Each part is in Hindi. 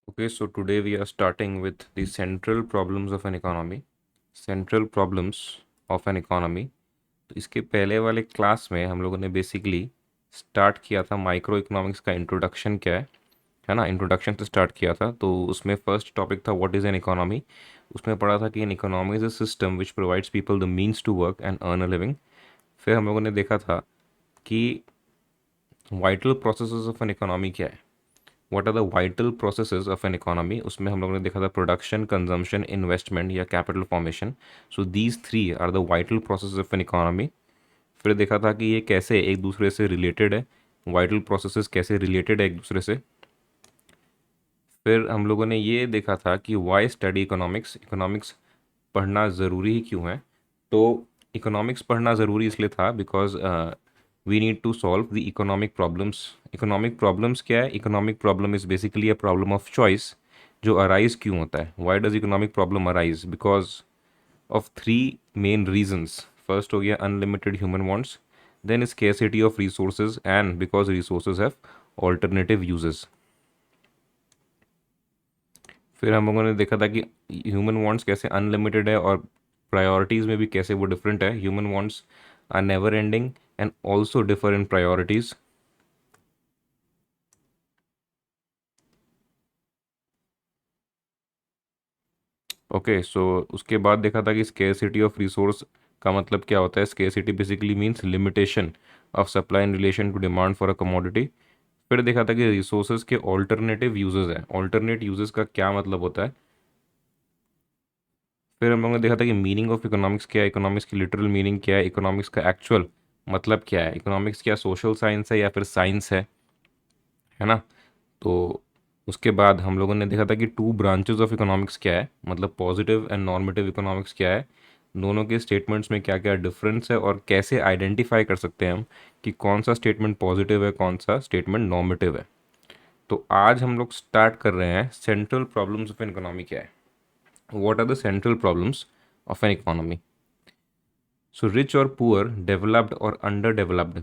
Okay, so today we are starting with the central problems of an economy. Central problems of an economy. तो इसके पहले वाले क्लास में हम लोगों ने बेसिकली स्टार्ट किया था माइक्रो इकोनॉमिक्स का इंट्रोडक्शन क्या है ना। इंट्रोडक्शन से स्टार्ट किया था, तो उसमें फर्स्ट टॉपिक था व्हाट इज़ एन इकोनॉमी। उसमें पढ़ा था कि an economy is a system which provides people the means to work and earn a living. फिर हम लोगों ने देखा था कि vital processes of an economy क्या है, what are the vital processes of an economy. उसमें हम लोगों ने देखा था प्रोडक्शन, कंजम्पशन, इन्वेस्टमेंट या capital formation. So these three are the vital processes of an economy. फिर देखा था कि ये कैसे एक दूसरे से रिलेटेड है, वाइटल प्रोसेसेस कैसे रिलेटेड है एक दूसरे से। फिर हम लोगों ने ये देखा था कि वाई स्टडी इकोनॉमिक्स, इकोनॉमिक्स पढ़ना ज़रूरी ही क्यों है। तो इकोनॉमिक्स पढ़ना ज़रूरी इसलिए था because we need to solve the economic problems. Economic problems क्या है? Economic problem is basically a problem of choice जो अराइज क्यों होता है। Why does economic problem arise? Because of three main reasons. First हो गया unlimited human wants, then scarcity of resources, and because resources have alternative uses. फिर हम लोगों ने देखा था कि ह्यूमन वांट्स कैसे अनलिमिटेड है और प्रायोरिटीज़ में भी कैसे वो डिफरेंट है। Human wants are never ending and also differ in priorities. Okay, so उसके बाद देखा था कि स्केर्सिटी ऑफ रिसोर्स का मतलब क्या होता है। Scarcity basically means limitation of supply in relation to demand for a commodity. फिर देखा था कि रिसोर्सेज के ऑल्टरनेटिव यूजेस हैं। ऑल्टरनेट यूजेस का क्या मतलब होता है। फिर हम लोगों ने देखा था कि मीनिंग ऑफ इकोनॉमिक्स क्या है, इकोनॉमिक्स की लिटरल मीनिंग क्या है, इकोनॉमिक्स का एक्चुअल मतलब क्या है, इकोनॉमिक्स क्या सोशल साइंस है या फिर साइंस है ना। तो उसके बाद हम लोगों ने देखा था कि टू ब्रांचेस ऑफ इकोनॉमिक्स क्या है, मतलब पॉजिटिव एंड नॉर्मेटिव इकोनॉमिक्स क्या है, दोनों के स्टेटमेंट्स में क्या क्या डिफरेंस है और कैसे आइडेंटिफाई कर सकते हैं हम कि कौन सा स्टेटमेंट पॉजिटिव है, कौन सा स्टेटमेंट नॉर्मेटिव है। तो आज हम लोग स्टार्ट कर रहे हैं central problems of an economy क्या है, what are the central problems of an economy. So, rich or poor, developed or underdeveloped,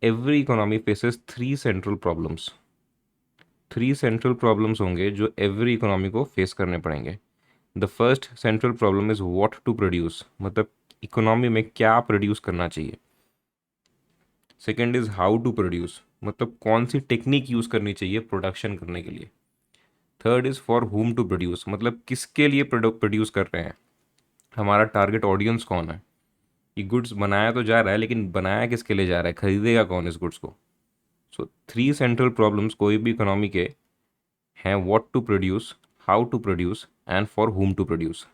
every economy faces three central problems. Three central problems होंगे जो एवरी इकोनॉमी को फेस करने पड़ेंगे। The first central problem is what to produce, मतलब इकोनॉमी में क्या प्रोड्यूस करना चाहिए। Second is how to produce, मतलब कौन सी टेक्निक यूज़ करनी चाहिए प्रोडक्शन करने के लिए। Third is for whom to produce, मतलब किसके लिए प्रोड्यूस कर रहे हैं, हमारा टारगेट ऑडियंस कौन है। ये गुड्स बनाया तो जा रहा है लेकिन बनाया किसके लिए जा रहा है, खरीदेगा कौन इस गुड्स को। सो थ्री सेंट्रल प्रॉब्लम्स कोई भी इकोनॉमी के हैं, what to produce, how to produce and for whom to produce.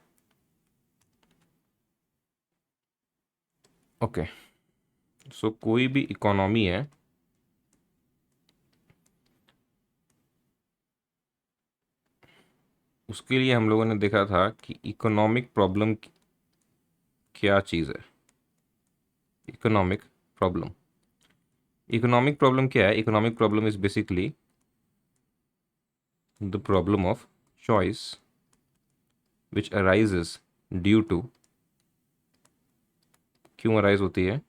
Okay, so कोई भी इकोनॉमी है, उसके लिए हम लोगों ने देखा था कि इकोनॉमिक प्रॉब्लम क्या चीज़ है। इकोनॉमिक प्रॉब्लम, इकोनॉमिक प्रॉब्लम क्या है? Economic problem is basically the problem of choice which arises due to, क्यों अराइज होती है,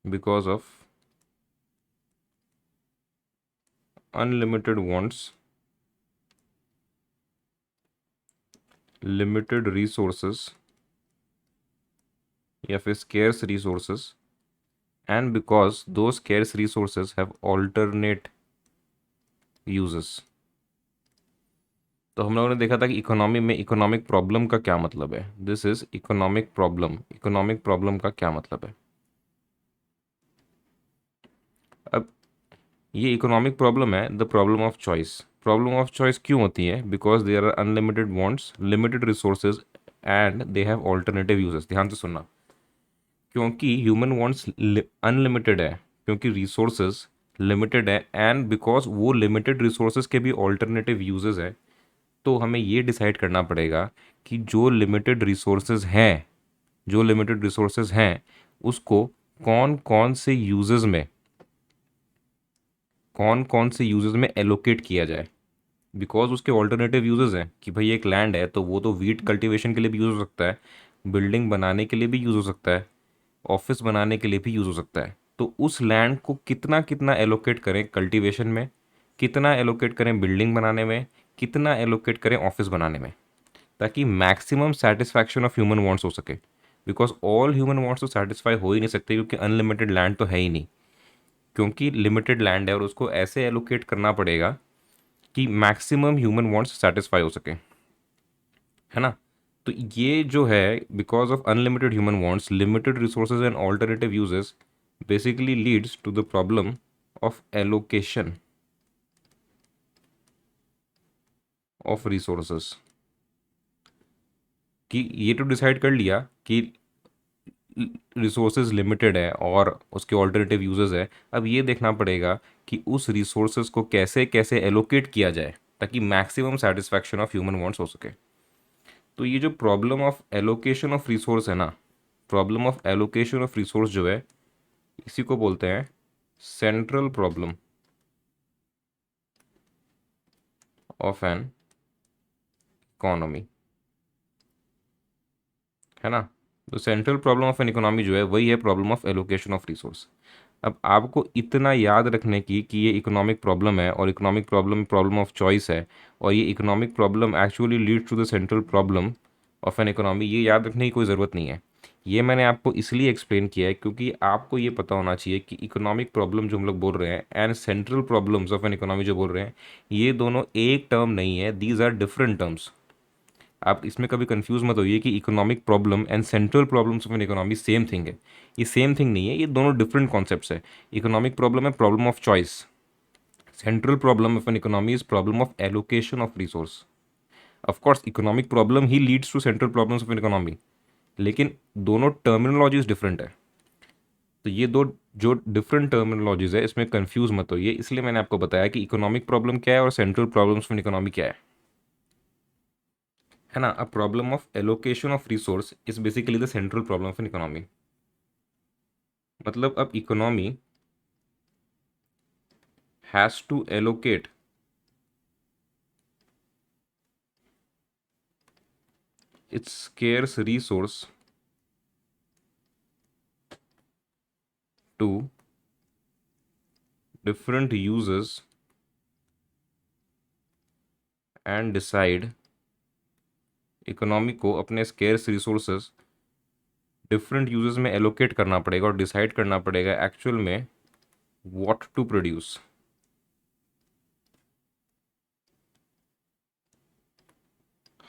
because of unlimited wants, limited resources या फिर scarce resources, and because those scarce resources have alternate uses। तो हम लोगों ने देखा था कि इकोनॉमी में इकोनॉमिक प्रॉब्लम का क्या मतलब है। This is economic problem, economic problem का क्या मतलब है। अब ये इकोनॉमिक प्रॉब्लम है the problem of choice. Problem of choice क्यों होती है? Because there are unlimited wants, limited resources and they have alternative uses. ध्यान से सुनना, क्योंकि ह्यूमन वांट्स अनलिमिटेड है, क्योंकि रिसोर्सेज लिमिटेड है, एंड बिकॉज वो लिमिटेड रिसोर्सेज के भी ऑल्टरनेटिव यूजेस है, तो हमें ये डिसाइड करना पड़ेगा कि जो लिमिटेड रिसोर्सेज हैं, जो लिमिटेड रिसोर्सेज हैं उसको कौन कौन से यूजेस में, कौन कौन से यूजेस में एलोकेट किया जाए। बिकॉज उसके ऑल्टरनेटिव यूजेस हैं कि भाई एक लैंड है तो वो तो वीट कल्टीवेशन के लिए भी यूज़ हो सकता है, बिल्डिंग बनाने के लिए भी यूज़ हो सकता है, ऑफिस बनाने के लिए भी यूज़ हो सकता है। तो उस लैंड को कितना कितना एलोकेट करें कल्टीवेशन में, कितना एलोकेट करें बिल्डिंग बनाने में, कितना एलोकेट करें ऑफिस बनाने में, ताकि maximum satisfaction of human wants हो सके। बिकॉज ऑल ह्यूमन वांट्स तो सेटिस्फाई हो ही नहीं सकते, क्योंकि अनलिमिटेड लैंड तो है ही नहीं, क्योंकि लिमिटेड लैंड है और उसको ऐसे एलोकेट करना पड़ेगा कि मैक्सिमम ह्यूमन वांट्स सेटिस्फाई हो सके, है ना। तो ये जो है, because of unlimited human wants, limited resources and alternative uses basically leads to the problem of allocation of resources. कि ये तो डिसाइड कर लिया कि रिसोर्सेज लिमिटेड है और उसके ऑल्टरनेटिव यूजेस है, अब ये देखना पड़ेगा कि उस रिसोर्सेज को कैसे कैसे एलोकेट किया जाए ताकि maximum satisfaction of human wants हो सके। तो ये जो problem of allocation of resource है ना, problem of allocation of resource जो है, इसी को बोलते हैं central problem of an economy, है ना। तो central problem of an economy जो है वही है problem of allocation of resource. अब आपको इतना याद रखने की कि ये इकोनॉमिक प्रॉब्लम है और economic problem problem of choice है, और ये economic problem actually leads to the central problem of an economy, ये याद रखने की कोई ज़रूरत नहीं है। ये मैंने आपको इसलिए एक्सप्लेन किया है क्योंकि आपको ये पता होना चाहिए कि इकोनॉमिक प्रॉब्लम जो हम लोग बोल रहे हैं and central problems of an economy जो बोल रहे हैं, ये दोनों एक टर्म नहीं है, दीज आर डिफरेंट टर्म्स। आप इसमें कभी कंफ्यूज मत होइए कि economic problem and central problems of an economy same thing है। ये सेम थिंग नहीं है, ये दोनों डिफरेंट कॉन्सेप्ट्स है। इकोनॉमिक प्रॉब्लम है problem of choice, central problem of an economy is problem of allocation of resource. Of course economic problem ही leads to central problems of an economy, लेकिन दोनों टर्मिनोलॉजीज डिफरेंट है। तो ये दो जो डिफरेंट टर्मिनोलॉजीज है, इसमें कंफ्यूज मत होइए, इसलिए मैंने आपको बताया कि इकोनॉमिक प्रॉब्लम क्या है और central problems of an economy क्या है ना। A problem of allocation of resource is basically the central problem of an economy. मतलब अब economy has to allocate its scarce resource to different uses and decide, economy को अपने स्केर्स रिसोर्सेज डिफरेंट यूजेस में एलोकेट करना पड़ेगा और डिसाइड करना पड़ेगा एक्चुअल में what to produce,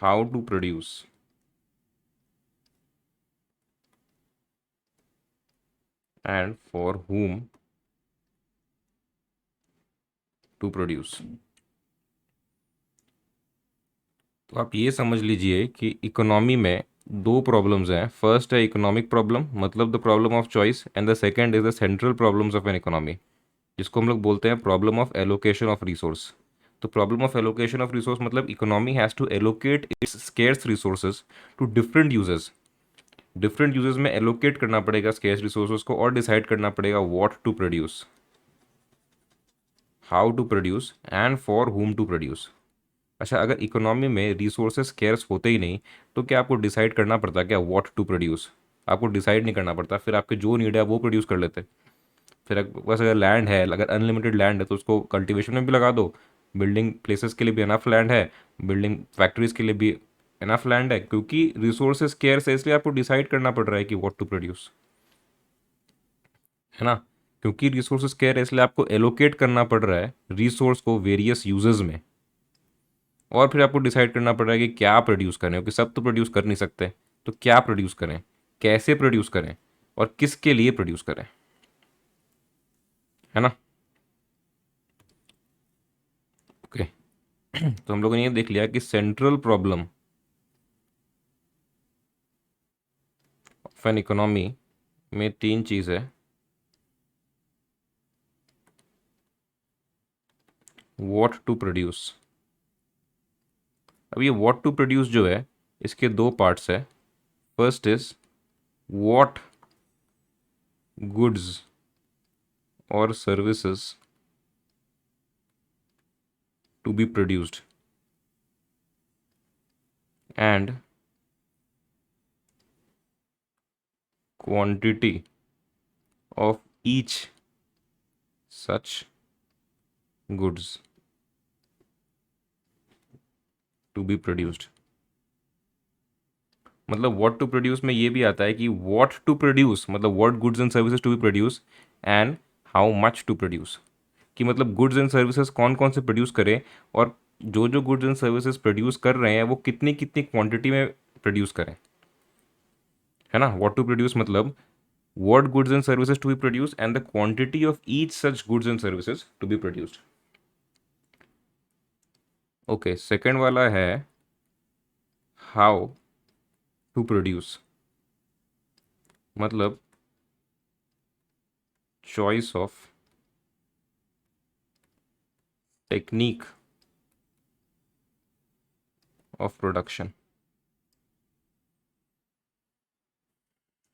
how to produce and for whom to produce. तो आप ये समझ लीजिए कि इकोनॉमी में दो प्रॉब्लम्स हैं। फर्स्ट है इकोनॉमिक प्रॉब्लम, मतलब the problem of choice, and the second is the central problems of an economy, जिसको हम लोग बोलते हैं problem of allocation of resource. तो problem of allocation of resource मतलब economy has to allocate its scarce resources to different uses, different uses में एलोकेट करना पड़ेगा स्केर्स रिसोर्सेज को और डिसाइड करना पड़ेगा what to produce, how to produce and for whom to produce. अच्छा, अगर इकोनॉमी में रिसोर्सेज स्केर्स होते ही नहीं तो क्या आपको डिसाइड करना पड़ता क्या व्हाट टू प्रोड्यूस? आपको डिसाइड नहीं करना पड़ता, फिर आपके जो नीड है वो प्रोड्यूस कर लेते। फिर बस अगर लैंड है, अगर अनलिमिटेड लैंड है तो उसको कल्टीवेशन में भी लगा दो, बिल्डिंग प्लेसेस के लिए भी इनफ लैंड है, बिल्डिंग फैक्ट्रीज के लिए भी इनफ लैंड है, क्योंकि रिसोर्सेज स्केर्स है इसलिए आपको डिसाइड करना पड़ रहा है कि व्हाट टू प्रोड्यूस, है ना। क्योंकि रिसोर्सेज स्केयर है इसलिए आपको एलोकेट करना पड़ रहा है रिसोर्स को वेरियस यूजेस में, और फिर आपको डिसाइड करना पड़ रहा है कि क्या प्रोड्यूस करें, क्योंकि सब तो प्रोड्यूस कर नहीं सकते। तो क्या प्रोड्यूस करें, कैसे प्रोड्यूस करें, और किसके लिए प्रोड्यूस करें, है ना। ओके तो हम लोगों ने ये देख लिया कि central problem of an economy में तीन चीज़ है। What to produce. अब ये व्हाट टू प्रोड्यूस जो है इसके दो पार्ट्स है। फर्स्ट इज व्हाट गुड्स और services to be produced, and quantity of each such goods. To be produced. मतलब व्हाट टू प्रोड्यूस में ये भी आता है कि व्हाट टू प्रोड्यूस, मतलब what goods and services to be produce and how much to produce. कि मतलब गुड्स एंड सर्विसेज कौन कौन से प्रोड्यूस करें, और जो जो गुड्स एंड सर्विसेज प्रोड्यूस कर रहे हैं वो कितनी कितनी क्वांटिटी में प्रोड्यूस करें, है ना। व्हाट टू प्रोड्यूस मतलब what goods and services to be produce and the quantity of each such goods and services to be produced. Okay, second वाला है हाउ टू प्रोड्यूस, मतलब choice of technique of production,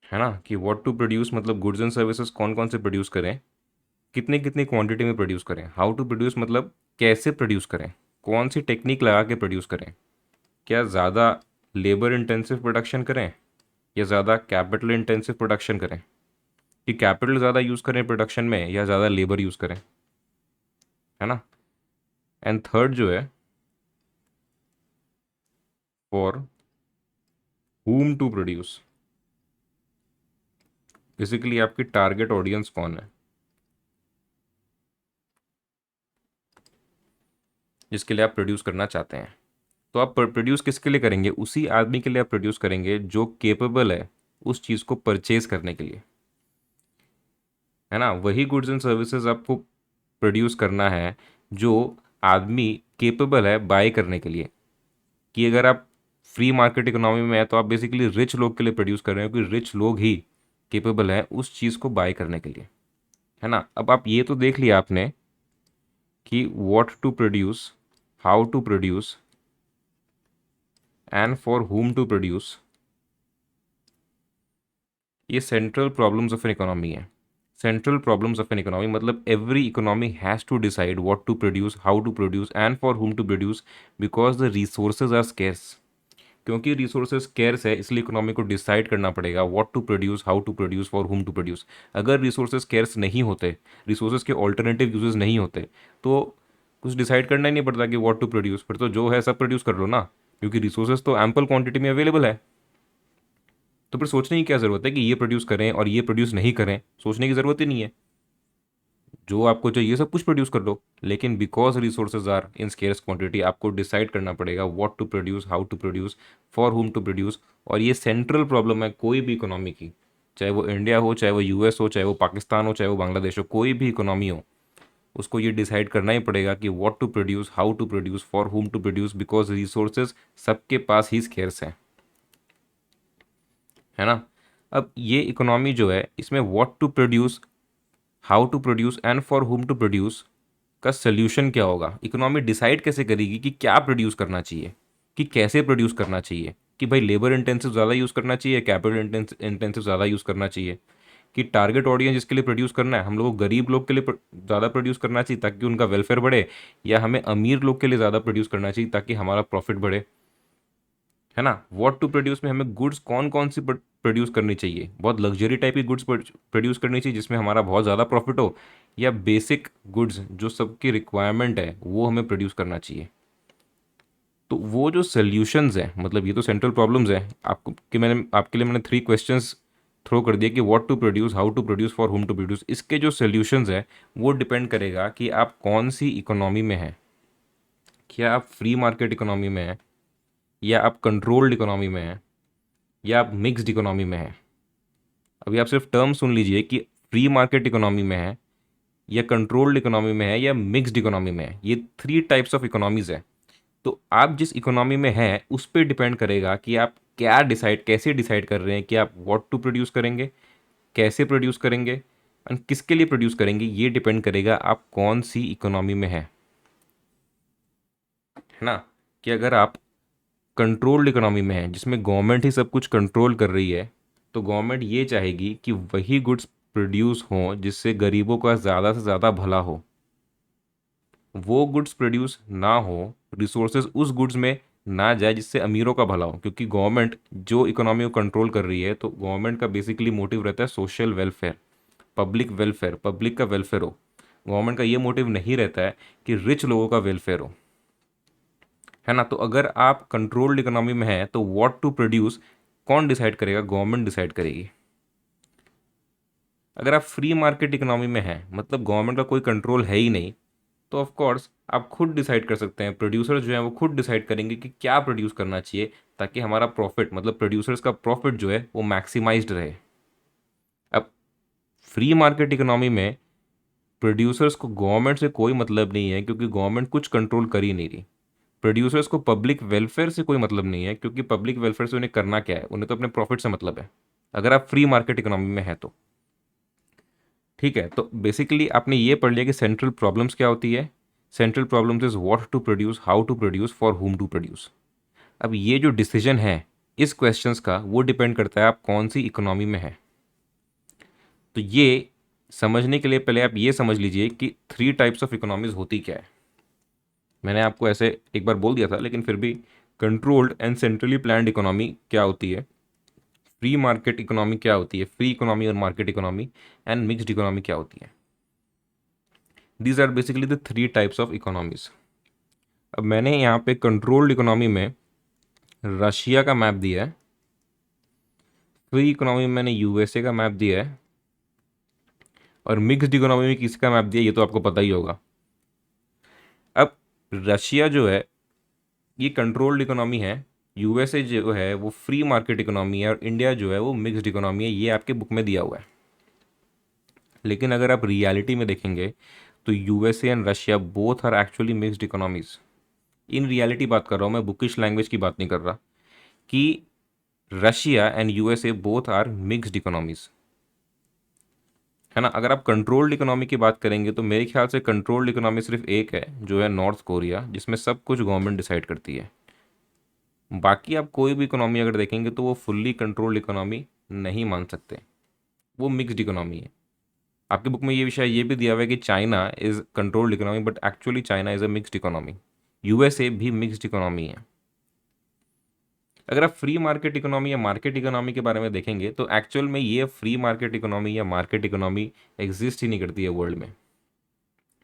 है ना। कि व्हाट टू प्रोड्यूस मतलब गुड्स एंड सर्विसेज कौन कौन से प्रोड्यूस करें, कितनी कितनी क्वांटिटी में प्रोड्यूस करें। हाउ टू प्रोड्यूस मतलब कैसे प्रोड्यूस करें, कौन सी टेक्निक लगा के प्रोड्यूस करें। क्या ज़्यादा लेबर इंटेंसिव प्रोडक्शन करें या ज़्यादा कैपिटल इंटेंसिव प्रोडक्शन करें, कि कैपिटल ज़्यादा यूज़ करें प्रोडक्शन में या ज़्यादा लेबर यूज़ करें, है ना। एंड थर्ड जो है for whom to produce, basically आपकी टारगेट ऑडियंस कौन है जिसके लिए आप प्रोड्यूस करना चाहते हैं। तो आप प्रोड्यूस किसके लिए करेंगे, उसी आदमी के लिए आप प्रोड्यूस करेंगे जो केपेबल है उस चीज़ को परचेज करने के लिए, है ना। वही गुड्स एंड सर्विसेज आपको प्रोड्यूस करना है जो आदमी केपेबल है बाय करने के लिए। कि अगर आप फ्री मार्केट इकोनॉमी में है तो आप बेसिकली रिच लोग के लिए प्रोड्यूस कर रहे हो, क्योंकि रिच लोग ही केपेबल हैं उस चीज़ को बाय करने के लिए, है ना। अब आप ये तो देख लिया आपने कि what to produce, how to produce and for whom to produce, ये central problems of an economy है। Central problems of an economy मतलब every economy has to decide what to produce, how to produce and for whom to produce, because the resources are scarce. क्योंकि रिसोर्सेज स्केर्स है इसलिए इकोनॉमी को डिसाइड करना पड़ेगा what to produce, how to produce, for whom to produce. अगर रिसोर्सेज स्केर्स नहीं होते, रिसोर्सेज के ऑल्टरनेटिव यूजेस नहीं होते, तो कुछ डिसाइड करना ही नहीं पड़ता कि व्हाट टू प्रोड्यूस, फिर तो जो है सब प्रोड्यूस कर लो ना, क्योंकि रिसोर्सेज तो एम्पल क्वांटिटी में अवेलेबल है। तो फिर सोचने की क्या ज़रूरत है कि ये प्रोड्यूस करें और ये प्रोड्यूस नहीं करें, सोचने की ज़रूरत ही नहीं है। जो आपको चाहिए सब कुछ प्रोड्यूस कर लो, लेकिन because resources are in scarce quantity आपको डिसाइड करना पड़ेगा what to produce, how to produce, for whom to produce. और ये सेंट्रल प्रॉब्लम है कोई भी इकोनॉमी की, चाहे वो इंडिया हो, चाहे वो यूएस हो, चाहे वो पाकिस्तान हो, चाहे वो बांग्लादेश हो, कोई भी इकोनॉमी हो, उसको ये डिसाइड करना ही पड़ेगा कि what to produce, how to produce, for whom to produce, because resources सबके पास ही स्केर्स हैं, है ना। अब ये इकोनॉमी जो है इसमें what to produce, how to produce and for whom to produce का सोल्यूशन क्या होगा। इकोनॉमी डिसाइड कैसे करेगी कि क्या प्रोड्यूस करना चाहिए, कि कैसे प्रोड्यूस करना चाहिए, कि भाई लेबर इंटेंसिव ज़्यादा यूज़ करना चाहिए, कैपिटल इंटेंसिव ज़्यादा यूज़ करना चाहिए, कि टारगेट ऑडियंस जिसके लिए प्रोड्यूस करना है हम लोग को गरीब लोग के लिए ज़्यादा प्रोड्यूस करना चाहिए ताकि उनका वेलफेयर बढ़े, या हमें अमीर लोग के लिए ज़्यादा प्रोड्यूस करना चाहिए ताकि हमारा प्रॉफिट बढ़े, है ना। व्हाट टू प्रोड्यूस में हमें गुड्स कौन कौन सी प्रोड्यूस करनी चाहिए, बहुत लग्जरी टाइप की गुड्स प्रोड्यूस करनी चाहिए जिसमें हमारा बहुत ज़्यादा प्रॉफिट हो, या बेसिक गुड्स जो सबकी रिक्वायरमेंट है वो हमें प्रोड्यूस करना चाहिए। तो वो जो सोल्यूशंस हैं, मतलब ये तो सेंट्रल प्रॉब्लम्स हैं आपको, कि मैंने आपके लिए मैंने 3 क्वेश्चंस थ्रो कर दिया कि what to produce, how to produce, for whom to produce. इसके जो सोल्यूशंस हैं वो डिपेंड करेगा कि आप कौन सी इकोनॉमी में हैं। क्या आप फ्री मार्केट इकोनॉमी में हैं, या आप कंट्रोल्ड इकोनॉमी में हैं, या आप मिक्स्ड इकोनॉमी में हैं। अभी आप सिर्फ टर्म सुन लीजिए कि फ्री मार्केट इकोनॉमी में है, या कंट्रोल्ड इकोनॉमी में है, या मिक्स्ड इकोनॉमी में है। ये 3 टाइप्स ऑफ इकोनॉमीज है। तो आप जिस इकोनॉमी में हैं उस पर डिपेंड करेगा कि आप क्या डिसाइड, कैसे डिसाइड कर रहे हैं कि आप व्हाट टू प्रोड्यूस करेंगे, कैसे प्रोड्यूस करेंगे एंड किसके लिए प्रोड्यूस करेंगे। ये डिपेंड करेगा आप कौन सी इकोनॉमी में है ना। कि अगर आप कंट्रोल्ड इकोनॉमी में हैं जिसमें गवर्नमेंट ही सब कुछ कंट्रोल कर रही है, तो गवर्नमेंट ये चाहेगी कि वही गुड्स प्रोड्यूस हों जिससे गरीबों का ज़्यादा से ज़्यादा भला हो। वो गुड्स प्रोड्यूस ना हो, रिसोर्सेज उस गुड्स में ना जाए जिससे अमीरों का भला हो, क्योंकि गवर्नमेंट जो इकोनॉमी को कंट्रोल कर रही है तो गवर्नमेंट का बेसिकली मोटिव रहता है social welfare, public welfare, public का वेलफेयर हो। गवर्नमेंट का ये मोटिव नहीं रहता है कि रिच लोगों का वेलफेयर हो, है ना। तो अगर आप कंट्रोल्ड इकोनॉमी में हैं तो व्हाट टू प्रोड्यूस कौन डिसाइड करेगा? गवर्नमेंट डिसाइड करेगी। अगर आप फ्री मार्केट इकोनॉमी में हैं, मतलब गवर्नमेंट का कोई कंट्रोल है ही नहीं, तो ऑफ कोर्स आप खुद डिसाइड कर सकते हैं। प्रोड्यूसर्स जो हैं वो खुद डिसाइड करेंगे कि क्या प्रोड्यूस करना चाहिए, ताकि हमारा प्रॉफिट, मतलब प्रोड्यूसर्स का प्रॉफिट जो है वो मैक्सिमाइज्ड रहे। अब फ्री मार्केट इकोनॉमी में प्रोड्यूसर्स को गवर्नमेंट से कोई मतलब नहीं है, क्योंकि गवर्नमेंट कुछ कंट्रोल कर ही नहीं रही। प्रोड्यूसर्स को पब्लिक वेलफेयर से कोई मतलब नहीं है, क्योंकि पब्लिक वेलफेयर से उन्हें करना क्या है? उन्हें तो अपने प्रॉफिट से मतलब है, अगर आप फ्री मार्केट इकोनॉमी में है तो। ठीक है, तो बेसिकली आपने ये पढ़ लिया कि सेंट्रल प्रॉब्लम्स क्या होती है। Central problems is what to produce, how to produce, for whom to produce. अब ये जो डिसीजन है इस क्वेश्चंस का, वो डिपेंड करता है आप कौन सी इकोनॉमी में है। तो ये समझने के लिए पहले आप ये समझ लीजिए कि थ्री टाइप्स ऑफ इकोनॉमीज होती क्या है। मैंने आपको ऐसे एक बार बोल दिया था, लेकिन फिर भी controlled and centrally planned economy क्या होती है, फ्री मार्केट इकोनॉमी क्या होती है, फ्री इकोनॉमी और market economy, and mixed economy क्या होती है। These are basically the three types of economies. अब मैंने यहाँ पे कंट्रोल्ड इकोनॉमी में रशिया का मैप दिया है, फ्री इकोनॉमी में मैंने यूएसए का मैप दिया है, और मिक्स्ड इकोनॉमी में किसका मैप दिया ये तो आपको पता ही होगा। अब रशिया जो है ये कंट्रोल्ड इकोनॉमी है, यूएसए जो है वो फ्री मार्केट इकोनॉमी है, और इंडिया जो है वो मिक्स्ड इकोनॉमी है। ये आपके बुक में दिया हुआ है। लेकिन अगर आप रियलिटी में देखेंगे तो USA and Russia both are actually mixed economies. In reality बात कर रहा हूँ मैं, बुकिश लैंग्वेज की बात नहीं कर रहा, कि Russia and USA both are mixed economies, है ना। अगर आप कंट्रोल्ड इकोनॉमी की बात करेंगे तो मेरे ख्याल से कंट्रोल्ड इकोनॉमी सिर्फ एक है, जो है नॉर्थ कोरिया, जिसमें सब कुछ गवर्नमेंट डिसाइड करती है। बाकी आप कोई भी इकोनॉमी अगर देखेंगे तो वो फुल्ली कंट्रोल्ड इकोनॉमी नहीं मान सकते, वो मिक्स्ड इकोनॉमी है। आपके बुक में ये विषय ये भी दिया हुआ है कि China is controlled economy, but actually China is a mixed economy. USA भी मिक्स्ड इकोनॉमी है। अगर आप फ्री मार्केट इकोनॉमी या मार्केट इकोनॉमी के बारे में देखेंगे तो एक्चुअल में ये फ्री मार्केट इकोनॉमी या मार्केट इकोनॉमी एग्जिस्ट ही नहीं करती है वर्ल्ड में,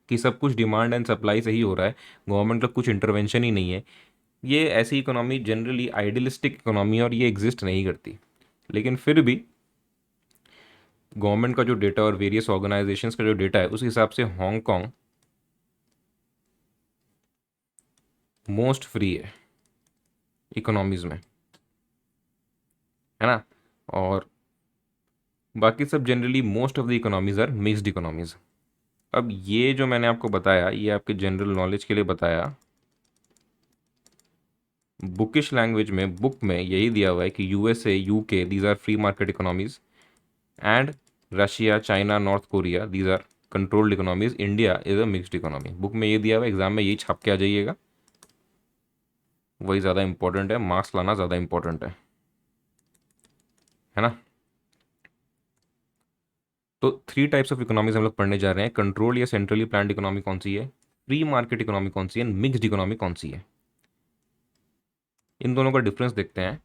कि सब कुछ डिमांड एंड सप्लाई से ही हो रहा है, गवर्नमेंट का कुछ इंटरवेंशन ही नहीं है। ये ऐसी इकोनॉमी जनरली आइडियलिस्टिक इकोनॉमी है और ये एग्जिस्ट नहीं करती। लेकिन फिर भी गवर्नमेंट का जो डेटा और वेरियस ऑर्गेनाइजेशंस का जो डेटा है उस हिसाब से हांगकांग मोस्ट फ्री है इकोनॉमीज में, है ना। और बाकी सब generally most of the economies are mixed economies. अब ये जो मैंने आपको बताया ये आपके जनरल नॉलेज के लिए बताया। बुकिश लैंग्वेज में बुक में यही दिया हुआ है कि USA UK these are free market economies, and Russia China North Korea these are controlled economies, India is a mixed economy. Book में ये दिया हुआ है, एग्जाम में यही छाप के आ जाइएगा, वही ज़्यादा इंपॉर्टेंट है, मार्क्स लाना ज़्यादा इंपॉर्टेंट है ना। तो थ्री टाइप्स ऑफ इकोनॉमीज हम लोग पढ़ने जा रहे हैं। कंट्रोल या सेंट्रली प्लान्ड इकोनॉमी कौन सी है, फ्री मार्केट इकोनॉमी कौन सी है, मिक्स्ड इकोनॉमी कौन सी है। इन दोनों का डिफरेंस देखते हैं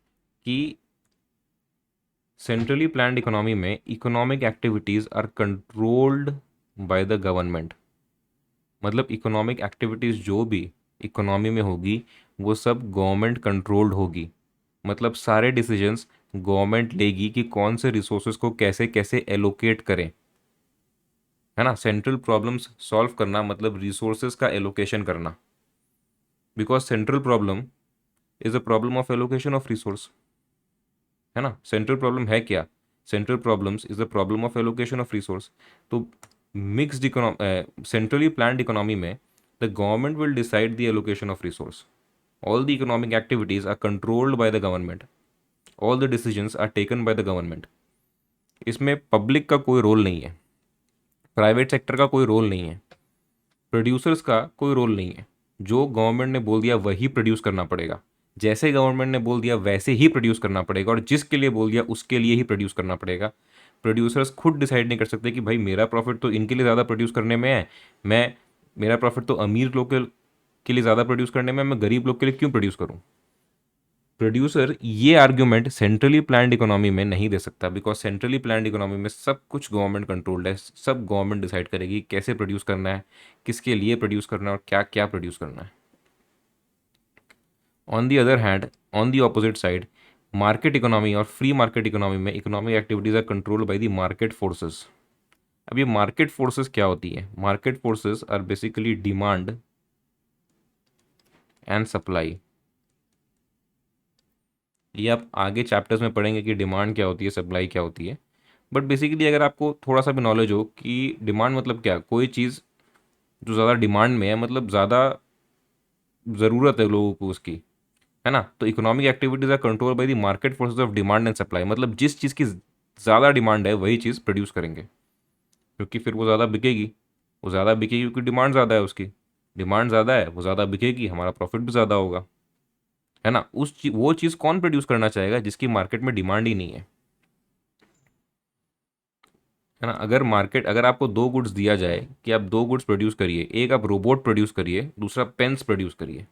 कि सेंट्रली प्लान्ड इकोनॉमी में economic activities are controlled by the government. मतलब इकोनॉमिक एक्टिविटीज़ जो भी इकोनॉमी में होगी वो सब गवर्नमेंट कंट्रोल्ड होगी। मतलब सारे डिसीजंस गवर्नमेंट लेगी कि कौन से रिसोर्सेज को कैसे कैसे एलोकेट करें, है ना। सेंट्रल प्रॉब्लम्स सॉल्व करना मतलब रिसोर्सेज का एलोकेशन करना, because central problem is a problem of allocation of resource, है ना। सेंट्रल प्रॉब्लम है क्या? Central problems is the problem of allocation of resource. तो mixed economy, centrally planned economy में the government will decide the allocation of resource, all the economic activities are controlled by the government, all the decisions are taken by the government। इसमें पब्लिक का कोई रोल नहीं है, प्राइवेट सेक्टर का कोई रोल नहीं है, प्रोड्यूसर्स का कोई रोल नहीं है। जो गवर्नमेंट ने बोल दिया वही प्रोड्यूस करना पड़ेगा, जैसे गवर्नमेंट ने बोल दिया वैसे ही प्रोड्यूस करना पड़ेगा, और जिसके लिए बोल दिया उसके लिए ही प्रोड्यूस करना पड़ेगा। प्रोड्यूसर्स खुद डिसाइड नहीं कर सकते कि भाई मेरा प्रॉफिट तो इनके लिए ज़्यादा प्रोड्यूस करने में है, मैं मेरा प्रॉफिट तो अमीर लोग के लिए ज़्यादा प्रोड्यूस करने में, मैं गरीब लोग के लिए क्यों प्रोड्यूस करूँ। प्रोड्यूसर ये आर्ग्यूमेंट सेंट्रली प्लान्ड इकोनॉमी में नहीं दे सकता, बिकॉज सेंट्रली प्लान्ड इकोनॉमी में सब कुछ गवर्नमेंट कंट्रोल्ड है, सब गवर्नमेंट डिसाइड करेगी कैसे प्रोड्यूस करना है, किसके लिए प्रोड्यूस करना है और क्या क्या प्रोड्यूस करना है। On the other hand, on the opposite side, market economy और फ्री मार्केट इकोनॉमी में economic activities are controlled by the market forces. अब ये मार्केट फोर्सेस क्या होती है? Market forces are basically demand and supply. ये आप आगे चैप्टर्स में पढ़ेंगे कि डिमांड क्या होती है, सप्लाई क्या होती है। बट बेसिकली अगर आपको थोड़ा सा भी नॉलेज हो कि डिमांड मतलब क्या, कोई चीज़ जो ज़्यादा डिमांड में है, मतलब ज़्यादा ज़रूरत है लोगों को उसकी, है ना। तो economic activities are control by the market forces of demand and supply, मतलब जिस चीज़ की ज़्यादा डिमांड है वही चीज़ प्रोड्यूस करेंगे, क्योंकि फिर वो ज़्यादा बिकेगी। वो ज़्यादा बिकेगी क्योंकि डिमांड ज़्यादा है उसकी। डिमांड ज़्यादा है, वो ज़्यादा बिकेगी, हमारा प्रॉफिट भी ज़्यादा होगा, है ना। वो चीज़ कौन प्रोड्यूस करना चाहेगा जिसकी मार्केट में डिमांड ही नहीं है ना। अगर आपको दो गुड्स दिया जाए कि आप दो गुड्स प्रोड्यूस करिए, एक आप रोबोट प्रोड्यूस करिए, दूसरा पेन्स प्रोड्यूस करिए,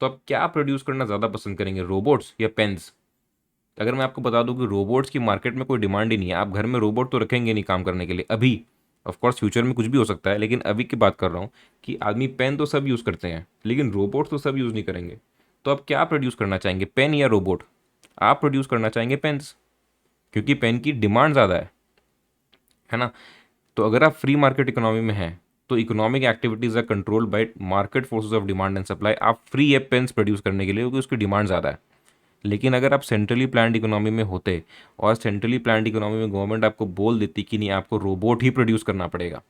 तो आप क्या प्रोड्यूस करना ज़्यादा पसंद करेंगे, रोबोट्स या पेन्स? अगर मैं आपको बता दूं कि रोबोट्स की मार्केट में कोई डिमांड ही नहीं है, आप घर में रोबोट तो रखेंगे नहीं काम करने के लिए अभी। ऑफ कोर्स फ्यूचर में कुछ भी हो सकता है, लेकिन अभी की बात कर रहा हूँ कि आदमी पेन तो सब यूज़ करते हैं, लेकिन रोबोट तो सब यूज़ नहीं करेंगे। तो आप क्या प्रोड्यूस करना चाहेंगे, पेन या रोबोट? आप प्रोड्यूस करना चाहेंगे पेन्स, क्योंकि पेन की डिमांड ज़्यादा है ना। तो अगर आप फ्री मार्केट इकोनॉमी में हैं तो economic activities are controlled by market forces of demand and supply. आप फ्री है पेन्स प्रोड्यूस करने के लिए क्योंकि उसकी डिमांड ज़्यादा है। लेकिन अगर आप सेंट्रली प्लान्ड इकोनॉमी में होते और सेंट्रली प्लान्ड इकोनॉमी में गवर्नमेंट आपको बोल देती कि नहीं, आपको रोबोट ही प्रोड्यूस करना पड़ेगा।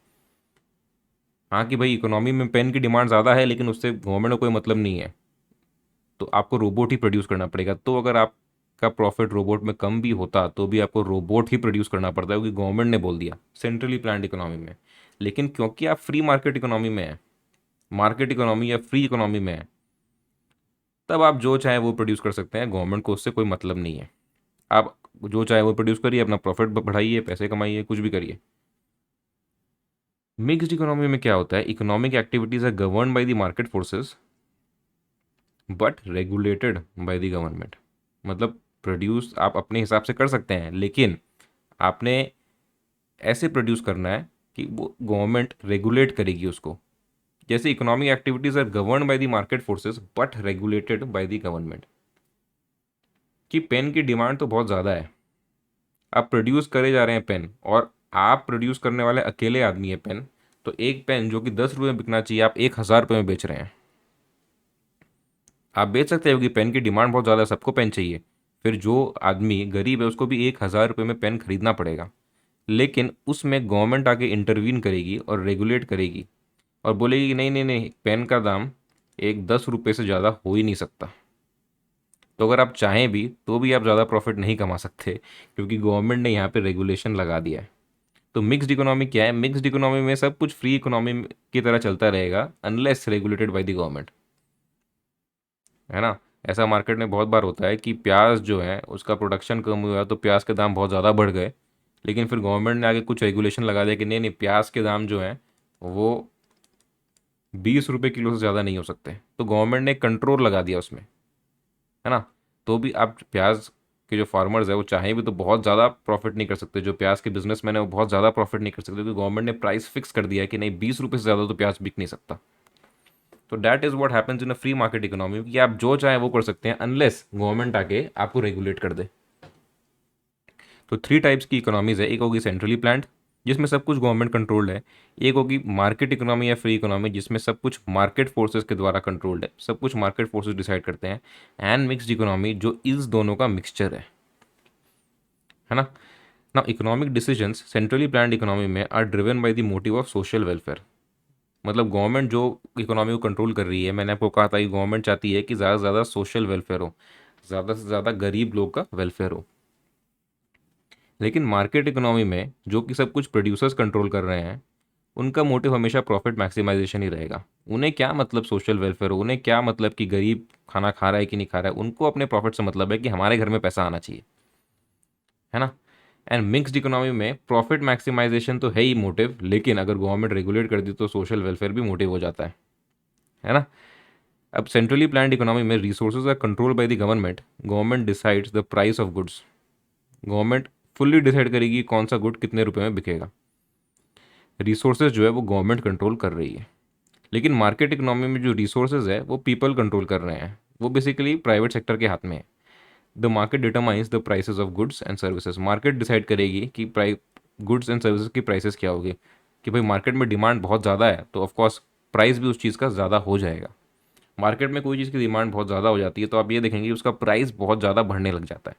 हाँ कि भाई इकोनॉमी में पेन की डिमांड ज़्यादा है लेकिन उससे गवर्नमेंट को कोई मतलब नहीं है, तो आपको रोबोट ही प्रोड्यूस करना पड़ेगा। तो अगर आपका प्रॉफिट रोबोट में कम भी होता तो भी आपको रोबोट ही प्रोड्यूस करना पड़ता है, क्योंकि गवर्नमेंट ने बोल दिया सेंट्रली प्लान्ड इकोनॉमी में। लेकिन क्योंकि आप फ्री मार्केट इकोनॉमी में है, मार्केट इकोनॉमी या फ्री इकोनॉमी में है, तब आप जो चाहे वो प्रोड्यूस कर सकते हैं, गवर्नमेंट को उससे कोई मतलब नहीं है। आप जो चाहे वो प्रोड्यूस करिए, अपना प्रॉफिट बढ़ाइए, पैसे कमाइए, कुछ भी करिए। मिक्स्ड इकोनॉमी में क्या होता है, economic activities are govern by the market forces but regulated by the government. मतलब प्रोड्यूस आप अपने हिसाब से कर सकते हैं, लेकिन आपने ऐसे प्रोड्यूस करना है कि वो गवर्नमेंट रेगुलेट करेगी उसको। जैसे economic activities are govern by the market forces but regulated by the government. कि पेन की डिमांड तो बहुत ज़्यादा है, आप प्रोड्यूस करे जा रहे हैं पेन, और आप प्रोड्यूस करने वाले अकेले आदमी है पेन, तो एक पेन जो कि 10 रुपये में बिकना चाहिए, आप 1,000 रुपये में बेच रहे हैं। आप बेच सकते हो कि पेन की डिमांड बहुत ज़्यादा है, सबको पेन चाहिए, फिर जो आदमी गरीब है उसको भी 1,000 रुपये में पेन खरीदना पड़ेगा। लेकिन उसमें गवर्नमेंट आके इंटरवीन करेगी और रेगुलेट करेगी और बोलेगी कि नहीं नहीं नहीं, पेन का दाम एक 10 रुपये से ज़्यादा हो ही नहीं सकता। तो अगर आप चाहें भी तो भी आप ज़्यादा प्रॉफिट नहीं कमा सकते, क्योंकि गवर्नमेंट ने यहाँ पे रेगुलेशन लगा दिया है। तो मिक्स्ड इकोनॉमी क्या है, मिक्स्ड इकोनॉमी में सब कुछ फ्री इकोनॉमी की तरह चलता रहेगा unless regulated by the government, है ना। ऐसा मार्केट में बहुत बार होता है कि प्याज जो है उसका प्रोडक्शन कम हुआ तो प्याज के दाम बहुत ज़्यादा बढ़ गए, लेकिन फिर गवर्नमेंट ने आगे कुछ रेगुलेशन लगा दिया कि नहीं नहीं, प्याज के दाम जो हैं वो 20 रुपये किलो से ज़्यादा नहीं हो सकते। तो गवर्नमेंट ने कंट्रोल लगा दिया उसमें, है ना। तो भी आप प्याज के जो फार्मर्स है वो चाहे भी तो बहुत ज़्यादा प्रॉफिट नहीं कर सकते, जो प्याज के बिजनेसमैन है वो बहुत ज़्यादा प्रॉफिट नहीं कर सकते, क्योंकि गवर्नमेंट ने प्राइस फिक्स कर दिया है कि नहीं, 20 रुपये से ज़्यादा तो प्याज बिक नहीं सकता। तो that is what happens in a free market economy, कि आप जो चाहे वो कर सकते हैं अनलेस गवर्नमेंट आके आपको रेगुलेट कर दे। तो 3 टाइप्स की इकोनॉमीज़ है, एक होगी सेंट्रली प्लान्ड जिसमें सब कुछ गवर्नमेंट कंट्रोल्ड है, एक होगी मार्केट इकोनॉमी या फ्री इकोनॉमी जिसमें सब कुछ मार्केट फोर्सेस के द्वारा कंट्रोल्ड है, सब कुछ मार्केट फोर्सेस डिसाइड करते हैं, एंड मिक्स्ड इकोनॉमी जो इस दोनों का मिक्सचर है ना। ना economic decisions centrally planned economy में are driven by the motive of social welfare. मतलब गवर्नमेंट जो इकोनॉमी को कंट्रोल कर रही है, मैंने आपको कहा था कि गवर्नमेंट चाहती है कि ज़्यादा से ज़्यादा सोशल वेलफेयर हो, ज़्यादा से ज़्यादा गरीब लोग का वेलफेयर हो। लेकिन मार्केट इकोनॉमी में जो कि सब कुछ प्रोड्यूसर्स कंट्रोल कर रहे हैं, उनका मोटिव हमेशा प्रॉफिट मैक्सिमाइजेशन ही रहेगा। उन्हें क्या मतलब सोशल वेलफेयर हो, उन्हें क्या मतलब कि गरीब खाना खा रहा है कि नहीं खा रहा है, उनको अपने प्रॉफिट से मतलब है कि हमारे घर में पैसा आना चाहिए, है ना। एंड मिक्स्ड इकोनॉमी में प्रॉफिट मैक्सिमाइजेशन तो है ही मोटिव, लेकिन अगर गवर्नमेंट रेगुलेट कर दी तो सोशल वेलफेयर भी मोटिव हो जाता है ना। अब सेंट्रली प्लान्ड इकोनॉमी में resources are control by the government, government decides the price of goods. Government fully decide करेगी कौन सा गुड कितने रुपए में बिकेगा। रिसोर्सेज जो है वो गवर्नमेंट कंट्रोल कर रही है। लेकिन मार्केट इकोनॉमी में जो रिसोर्सेज है वो पीपल कंट्रोल कर रहे हैं, वो बेसिकली प्राइवेट सेक्टर के हाथ में है। The market determines the prices of goods and services, market decide करेगी कि गुड्स एंड सर्विसेज की प्राइसेस क्या होगी। कि भाई मार्केट में डिमांड बहुत ज़्यादा है तो ऑफकोर्स प्राइस भी उस चीज़ का ज़्यादा हो जाएगा। मार्केट में कोई चीज़ की डिमांड बहुत ज़्यादा हो जाती है तो आप ये देखेंगे उसका प्राइस बहुत ज़्यादा बढ़ने लग जाता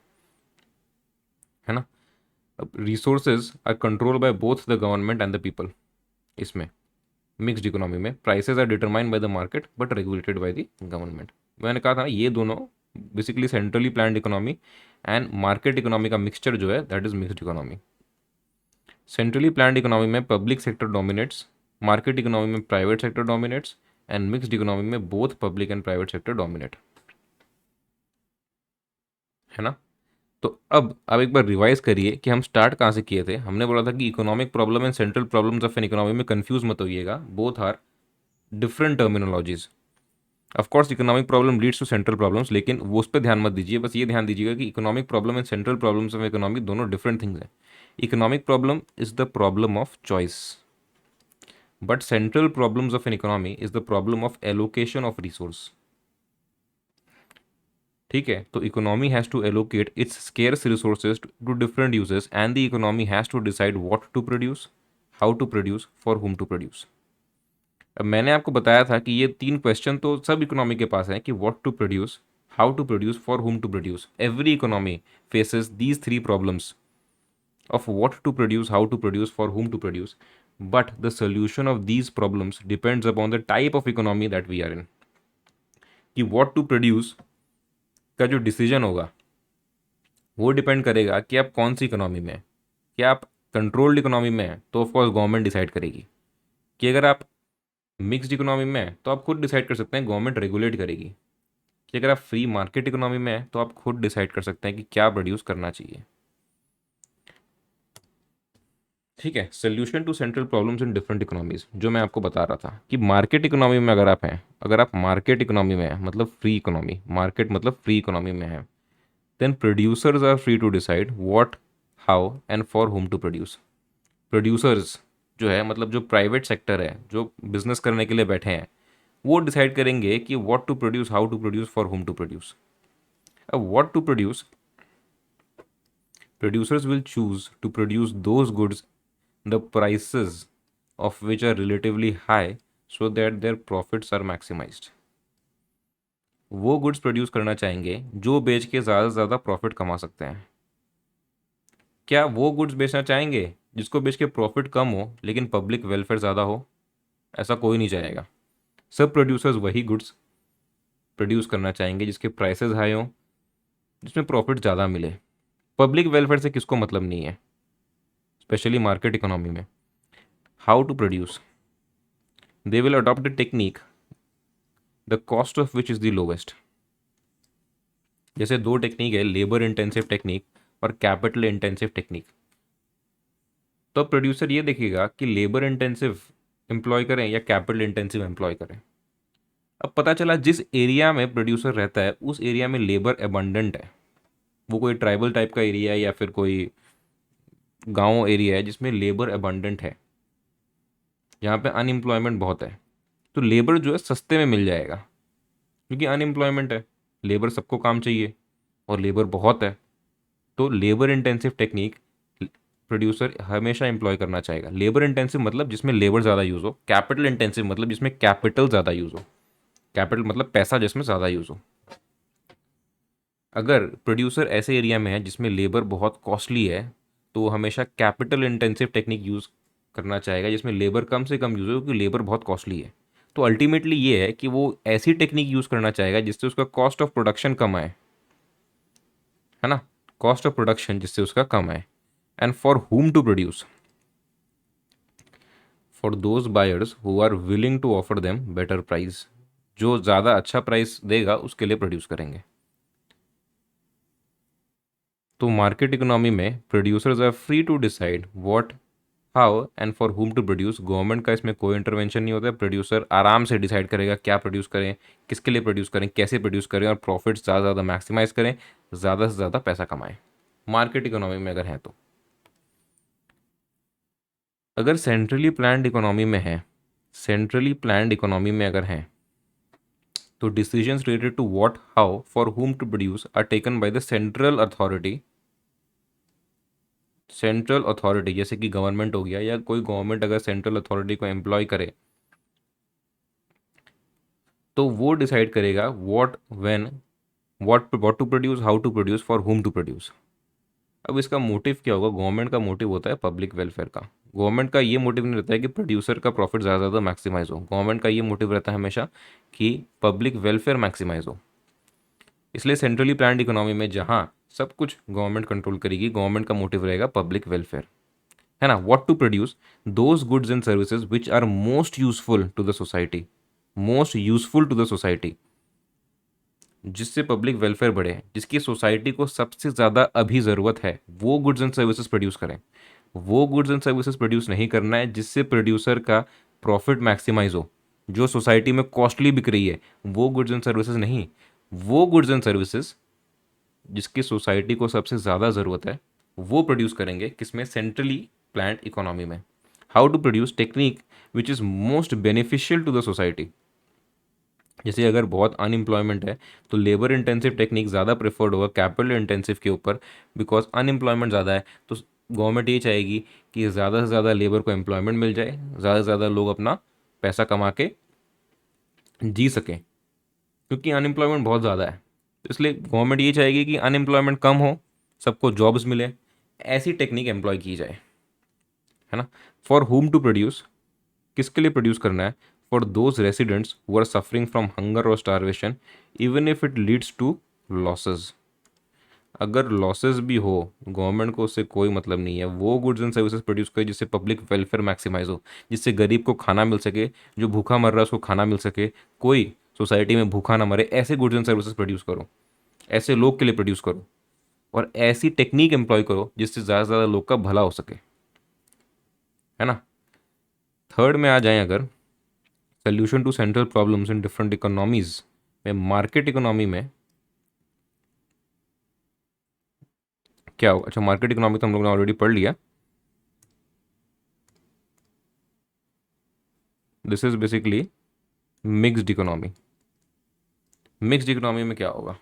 है ना। अब resources are control by both the government and the people. इसमें मिक्स्ड इकोनॉमी में prices are determined by the market but regulated by the government. मैंने कहा था ना ये दोनों basically centrally planned economy and market economy का मिक्सचर जो है that is mixed economy. Centrally planned economy में public sector dominates, market economy में private sector dominates and mixed economy में both public and private sector dominate, है ना। तो अब एक बार रिवाइज करिए कि हम स्टार्ट कहाँ से किए थे। हमने बोला था कि economic problem and central problems of an economy में कंफ्यूज मत होइएगा, both are different terminologies. Of course economic problem leads to central problems, लेकिन वो उस पर ध्यान मत दीजिए, बस ये ध्यान दीजिएगा कि economic problem and central problems of economy दोनों डिफरेंट थिंग्स हैं। Economic problem is the problem of choice, but central problems of an economy is the problem of allocation of resource. ठीक है, तो economy has to allocate its scarce resources to different uses and the economy has to decide what to produce, how to produce, for whom to produce. अब मैंने आपको बताया था कि ये तीन क्वेश्चन तो सब इकोनॉमी के पास हैं कि what to produce, how to produce, for whom to produce. Every economy faces these three problems of what to produce, how to produce, for whom to produce. But the solution of these problems depends upon the type of economy that we are in. कि what to produce का जो डिसीजन होगा वो डिपेंड करेगा कि आप कौन सी इकोनॉमी में हैं। क्या आप कंट्रोल्ड इकोनॉमी में हैं तो ऑफकोर्स गवर्नमेंट डिसाइड करेगी। कि अगर आप मिक्स्ड इकोनॉमी में हैं तो आप खुद डिसाइड कर सकते हैं, गवर्नमेंट रेगुलेट करेगी। कि अगर आप फ्री मार्केट इकोनॉमी में हैं तो आप खुद डिसाइड कर सकते हैं कि क्या प्रोड्यूस करना चाहिए। ठीक है, solution to central problems in different economies जो मैं आपको बता रहा था कि मार्केट इकोनॉमी में अगर आप हैं, अगर आप मार्केट इकोनॉमी में हैं मतलब फ्री इकोनॉमी, मार्केट मतलब फ्री इकोनॉमी में है, then producers are free to decide what, how and for whom to produce. Producers जो है मतलब जो प्राइवेट सेक्टर है, जो बिजनेस करने के लिए बैठे हैं, वो डिसाइड करेंगे कि what to produce, how to produce, for whom to produce. अब what to produce, producers will choose to produce those goods the prices of which are relatively high so that their profits are maximized। वो गुड्स प्रोड्यूस करना चाहेंगे जो बेच के ज़्यादा से ज़्यादा प्रॉफिट कमा सकते हैं। क्या वो गुड्स बेचना चाहेंगे जिसको बेच के प्रॉफिट कम हो लेकिन पब्लिक वेलफेयर ज़्यादा हो? ऐसा कोई नहीं चाहेगा। सब प्रोड्यूसर्स वही गुड्स प्रोड्यूस करना चाहेंगे जिसके प्राइसेस हाई हो, जिसमें प्रॉफिट ज़्यादा मिले। पब्लिक वेलफेयर से किसको मतलब नहीं है, स्पेशली मार्केट इकोनॉमी में। How to produce, they will adopt a technique the cost of which is the lowest। जैसे दो टेक्निक है, लेबर इंटेंसिव टेक्निक और कैपिटल इंटेंसिव टेक्निक। तो प्रोड्यूसर ये देखेगा कि लेबर इंटेंसिव एम्प्लॉय करें या कैपिटल इंटेंसिव एम्प्लॉय करें। अब पता चला जिस एरिया में प्रोड्यूसर रहता है उस एरिया में लेबर एबंडेंट है, वो कोई ट्राइबल टाइप का एरिया है या फिर कोई गांव एरिया है जिसमें लेबर एबंडेंट है, जहाँ पे अनएम्प्लॉयमेंट बहुत है, तो लेबर जो है सस्ते में मिल जाएगा क्योंकि अनएम्प्लॉयमेंट है, लेबर सबको काम चाहिए और लेबर बहुत है। तो लेबर इंटेंसिव टेक्निक प्रोड्यूसर हमेशा एम्प्लॉय करना चाहेगा। लेबर इंटेंसिव मतलब जिसमें लेबर ज़्यादा यूज़ हो, कैपिटल इंटेंसिव मतलब जिसमें कैपिटल ज़्यादा यूज़ हो, कैपिटल मतलब पैसा जिसमें ज़्यादा यूज़ हो। अगर प्रोड्यूसर ऐसे एरिया में है जिसमें लेबर बहुत कॉस्टली है तो वो हमेशा कैपिटल इंटेंसिव टेक्निक यूज़ करना चाहेगा जिसमें लेबर कम से कम यूज़ हो क्योंकि लेबर बहुत कॉस्टली है। तो अल्टीमेटली ये है कि वो ऐसी टेक्निक यूज़ करना चाहेगा जिससे उसका कॉस्ट ऑफ प्रोडक्शन कम आए, है ना, कॉस्ट ऑफ प्रोडक्शन जिससे उसका कम आए। And for whom to produce, for those buyers who are willing to offer them better price, जो ज़्यादा अच्छा प्राइस देगा उसके लिए प्रोड्यूस करेंगे। तो मार्केट इकोनॉमी में producers are free to decide what, how and for whom to produce. Government का इसमें कोई इंटरवेंशन नहीं होता है, प्रोड्यूसर आराम से डिसाइड करेगा क्या प्रोड्यूस करें, किसके लिए प्रोड्यूस करें, कैसे प्रोड्यूस करें और प्रॉफिट ज़्यादा से ज़्यादा मैक्सिमाइज करें, ज़्यादा से ज़्यादा पैसा कमाएं। मार्केट इकोनॉमी में अगर हैं तो, अगर सेंट्रली प्लान्ड इकोनॉमी में है, सेंट्रली प्लान्ड इकोनॉमी में अगर हैं तो decisions related to what, how, for whom to produce are taken by the central authority. Central authority जैसे कि गवर्नमेंट हो गया, या कोई गवर्नमेंट अगर सेंट्रल अथॉरिटी को एम्प्लॉय करे तो वो डिसाइड करेगा what, when, what to produce, how to produce, for whom to produce. अब इसका मोटिव क्या होगा? गवर्नमेंट का मोटिव होता है पब्लिक वेलफेयर का। गवर्नमेंट का ये मोटिव नहीं रहता है कि प्रोड्यूसर का प्रॉफिट ज़्यादा से ज़्यादा मैक्सिमाइज हो। गवर्नमेंट का ये मोटिव रहता है हमेशा कि पब्लिक वेलफेयर मैक्सिमाइज हो। इसलिए सेंट्रली प्लान्ड इकोनॉमी में जहाँ सब कुछ गवर्नमेंट कंट्रोल करेगी, गवर्नमेंट का मोटिव रहेगा पब्लिक वेलफेयर, है ना। What to produce those goods and services which are most useful to the society, most useful to the society, जिससे पब्लिक वेलफेयर बढ़े, जिसकी सोसाइटी को सबसे ज़्यादा अभी ज़रूरत है, वो गुड्स एंड सर्विसेज प्रोड्यूस करें। वो गुड्स एंड सर्विसेज प्रोड्यूस नहीं करना है जिससे प्रोड्यूसर का प्रॉफिट मैक्सिमाइज हो, जो सोसाइटी में कॉस्टली बिक रही है, वो गुड्स एंड सर्विसेज नहीं। वो गुड्स एंड सर्विसेज जिसकी सोसाइटी को सबसे ज़्यादा ज़रूरत है, वो प्रोड्यूस करेंगे किसमें? सेंट्रली प्लान्ड इकोनॉमी में। How to produce technique which is most beneficial to the society. जैसे अगर बहुत अनएम्प्लॉयमेंट है तो लेबर इंटेंसिव टेक्निक ज़्यादा प्रेफर्ड होगा कैपिटल इंटेंसिव के ऊपर, बिकॉज अनएम्प्लॉयमेंट ज़्यादा है। तो गवर्नमेंट ये चाहेगी कि ज़्यादा से ज़्यादा लेबर को एम्प्लॉयमेंट मिल जाए, ज़्यादा से ज़्यादा लोग अपना पैसा कमा के जी सकें, क्योंकि अनएम्प्लॉयमेंट बहुत ज़्यादा है। तो इसलिए गवर्नमेंट ये चाहेगी कि अनएम्प्लॉयमेंट कम हो, सबको जॉब्स मिले, ऐसी टेक्निक एम्प्लॉय की जाए, है ना। फॉर whom टू प्रोड्यूस, किसके लिए प्रोड्यूस करना है? For those residents who are suffering from hunger और starvation even if it leads to losses. अगर लॉसेस भी हो, गवर्नमेंट को उससे कोई मतलब नहीं है। वो गुड्स एंड सर्विसेज प्रोड्यूस करे जिससे पब्लिक वेलफेयर मैक्सिमाइज हो, जिससे गरीब को खाना मिल सके, जो भूखा मर रहा है उसको खाना मिल सके, कोई सोसाइटी में भूखा ना मरे। ऐसे गुड्स एंड सर्विसेज प्रोड्यूस करो, ऐसे लोग के लिए प्रोड्यूस करो, और ऐसी टेक्निक एम्प्लॉय करो जिससे ज़्यादा से ज़्यादा लोग का भला हो सके, है ना। थर्ड में आ जाएं अगर, solution to central problems in different economies में, मार्केट इकोनॉमी में क्या होगा? अच्छा, मार्केट इकोनॉमी तो हम लोग ने ऑलरेडी पढ़ लिया। This is basically mixed economy. Mixed economy में क्या होगा?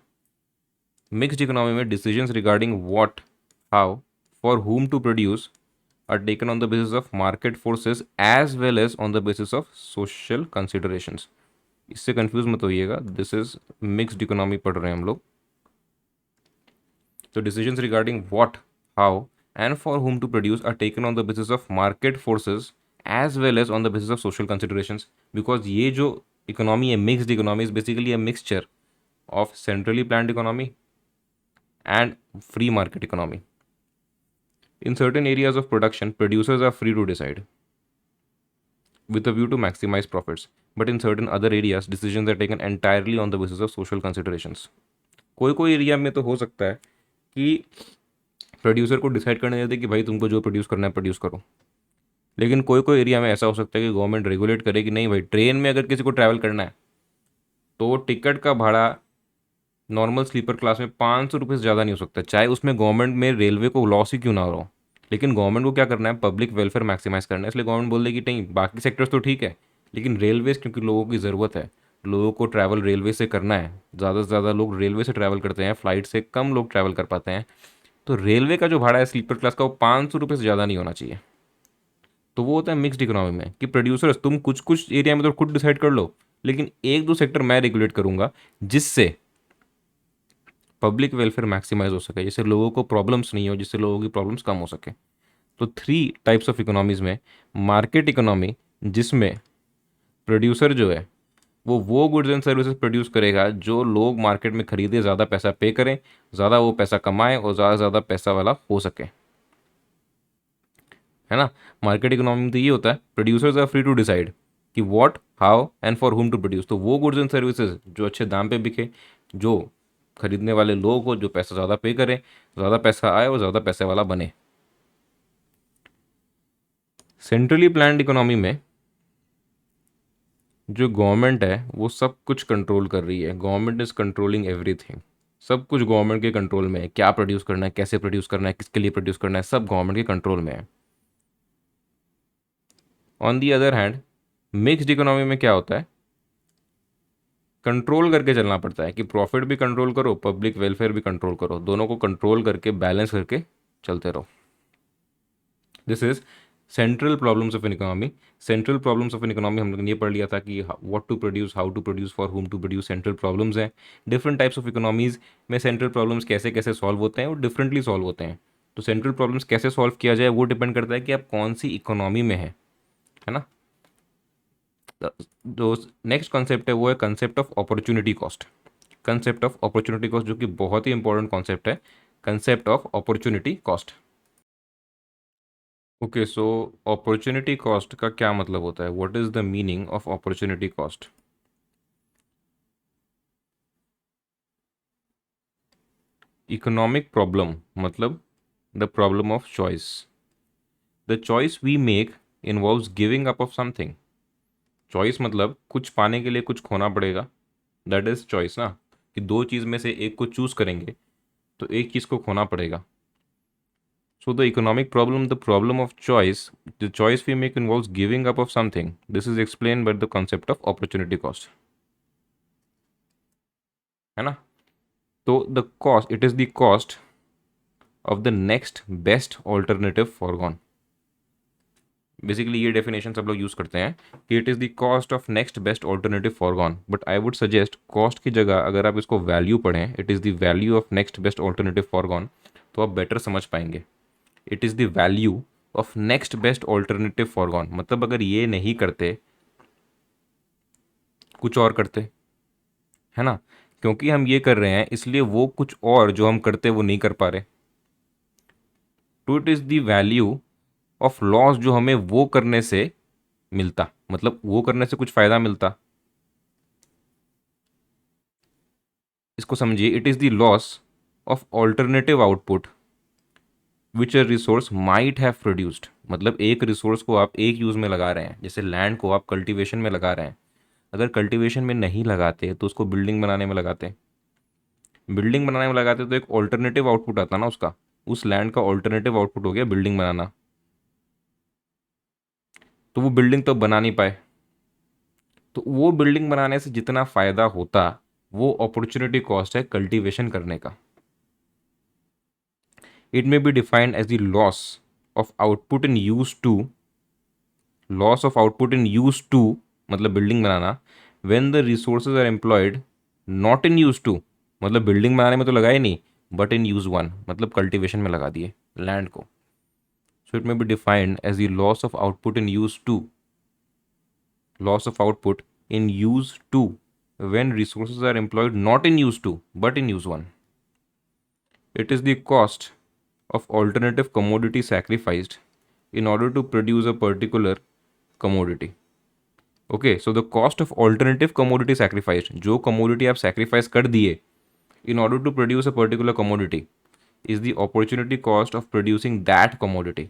मिक्स्ड इकोनॉमी में decisions regarding what, how, for whom to produce are taken on the basis of market forces as well as on the basis of social considerations। इससे कंफ्यूज मत होइएगा, दिस इज मिक्स्ड इकोनॉमी पढ़ रहे हैं हम लोग। तो decisions regarding what, how and for whom to produce are taken on the basis of market forces as well as on the basis of social considerations. Because ये जो इकोनॉमी है, mixed economy, is basically a mixture of centrally planned economy and free market economy. In certain areas of production, producers are free to decide with a view to maximize profits. But in certain other areas, decisions are taken entirely on the basis of social considerations। कोई कोई एरिया में तो हो सकता है कि प्रोड्यूसर को डिसाइड करने देते कि भाई तुमको जो प्रोड्यूस करना है प्रोड्यूस करो। लेकिन कोई कोई एरिया में ऐसा हो सकता है कि गवर्नमेंट रेगुलेट करे कि नहीं भाई, ट्रेन में अगर किसी को ट्रैवल करना है तो टिकट का भाड़ा नॉर्मल स्लीपर क्लास में 500 रुपये से ज़्यादा नहीं हो सकता, चाहे उसमें गवर्नमेंट में रेलवे को लॉस ही क्यों ना हो। लेकिन गवर्नमेंट को क्या करना है? पब्लिक वेलफेयर मैक्सिमाइज करना है। इसलिए गवर्नमेंट बोल देगी नहीं, बाकी सेक्टर्स तो ठीक है, लेकिन रेलवेज, क्योंकि लोगों की ज़रूरत है, लोगों को ट्रैवल रेलवे से करना है, ज़्यादा से ज़्यादा लोग रेलवे से ट्रैवल करते हैं, फ्लाइट से कम लोग ट्रैवल कर पाते हैं। तो रेलवे का जो भाड़ा है स्लीपर क्लास का, वो 500 रुपये से ज़्यादा नहीं होना चाहिए। तो वो होता है मिक्स्ड इकोनॉमी में कि प्रोड्यूसर्स, तुम कुछ कुछ एरिया में तो खुद डिसाइड कर लो, लेकिन एक दो सेक्टर मैं रेगुलेट करूंगा जिससे पब्लिक वेलफेयर मैक्सिमाइज हो सके, जिससे लोगों को प्रॉब्लम्स नहीं हो, जिससे लोगों की प्रॉब्लम्स कम हो सके। तो थ्री टाइप्स ऑफ इकोनॉमीज में, मार्केट इकोनॉमी जिसमें प्रोड्यूसर जो है वो गुड्स एंड सर्विसेज प्रोड्यूस करेगा जो लोग मार्केट में खरीदे, ज़्यादा पैसा पे करें, ज़्यादा वो पैसा कमाए और ज़्यादा से ज़्यादा पैसा वाला हो सके, है ना। मार्केट इकोनॉमी में तो ये होता है producers are free to decide कि what, how and for whom to produce. तो वो गुड्स एंड सर्विसेज जो अच्छे दाम पे बिके, जो खरीदने वाले लोग हो, जो पैसा ज़्यादा पे करें, ज़्यादा पैसा आए और ज़्यादा पैसे वाला बने। सेंट्रली प्लान्ड इकोनॉमी में जो गवर्नमेंट है वो सब कुछ कंट्रोल कर रही है, गवर्नमेंट इज कंट्रोलिंग एवरीथिंग। सब कुछ गवर्नमेंट के कंट्रोल में है, क्या प्रोड्यूस करना है, कैसे प्रोड्यूस करना है, किसके लिए प्रोड्यूस करना है, सब गवर्नमेंट के कंट्रोल में है। On the other hand, mixed economy में क्या होता है? कंट्रोल करके चलना पड़ता है कि प्रॉफिट भी कंट्रोल करो, पब्लिक वेलफेयर भी कंट्रोल करो, दोनों को कंट्रोल करके बैलेंस करके चलते रहो। This is central problems of an economy. Central problems of an economy हम लोग ने ये पढ़ लिया था कि what to produce, how to produce, for whom to produce, central problems हैं। डिफरेंट टाइप्स ऑफ इकोनॉमीज में सेंट्रल प्रॉब्लम्स कैसे कैसे सॉल्व होते हैं और डिफरेंटली सॉल्व होते हैं। तो सेंट्रल प्रॉब्लम्स कैसे सॉल्व किया जाए वो डिपेंड करता है कि आप कौन सी इकोनॉमी में है ना। जो नेक्स्ट कॉन्सेप्ट है वो है concept of opportunity cost. Concept of opportunity cost जो कि बहुत ही इंपॉर्टेंट कॉन्सेप्ट है, concept of opportunity cost. Okay, so opportunity cost का क्या मतलब होता है, what is the meaning of opportunity cost? Economic problem मतलब the problem of choice. The choice we make involves giving up of something. Choice मतलब कुछ पाने के लिए कुछ खोना पड़ेगा, दैट इज चॉइस ना, कि दो चीज़ में से एक को चूज करेंगे तो एक चीज़ को खोना पड़ेगा। So the economic problem, the problem of choice, the choice we make involves giving up of something. This is explained by the concept of opportunity cost. है ना? तो the cost, it is the cost of the next best alternative foregone. Basically ये डेफिनेशन सब लोग यूज करते हैं कि it is the cost of next best alternative foregone, but I would suggest cost की जगह अगर आप इसको वैल्यू पढ़ें, it is the value of next best alternative foregone, तो आप बेटर समझ पाएंगे। It is the value of next best alternative foregone, मतलब अगर ये नहीं करते कुछ और करते, है ना, क्योंकि हम ये कर रहे हैं इसलिए वो कुछ और जो हम करते वो नहीं कर पा रहे। तो it is the value of loss जो हमें वो करने से मिलता, मतलब वो करने से कुछ फायदा मिलता। इसको समझिए, it is the loss of alternative output which a resource might have produced. मतलब एक रिसोर्स को आप एक यूज़ में लगा रहे हैं, जैसे लैंड को आप कल्टीवेशन में लगा रहे हैं, अगर कल्टीवेशन में नहीं लगाते तो उसको बिल्डिंग बनाने में लगाते, बिल्डिंग बनाने में लगाते तो एक ऑल्टरनेटिव आउटपुट आता ना उसका, उस लैंड का ऑल्टरनेटिव आउटपुट हो गया बिल्डिंग बनाना, तो वो बिल्डिंग तो बना नहीं पाए। तो वो बिल्डिंग बनाने से जितना फ़ायदा होता वो अपॉर्चुनिटी कॉस्ट है कल्टीवेशन करने का। It may be defined as the loss of output in use two, loss of output in use two मतलब बिल्डिंग बनाना, when the resources are employed not in use two, मतलब बिल्डिंग बनाने में तो लगाए नहीं, बट इन यूज वन मतलब कल्टीवेशन में लगा दिए लैंड को। So it may be defined as the loss of output in use two, loss of output in use 2 when resources are employed not in use 2 but in use 1. It is the cost of alternative commodity sacrificed in order to produce a particular commodity. Okay, so the cost of alternative commodity sacrificed, जो commodity आप sacrifice कर दिए in order to produce a particular commodity is the opportunity cost of producing that commodity.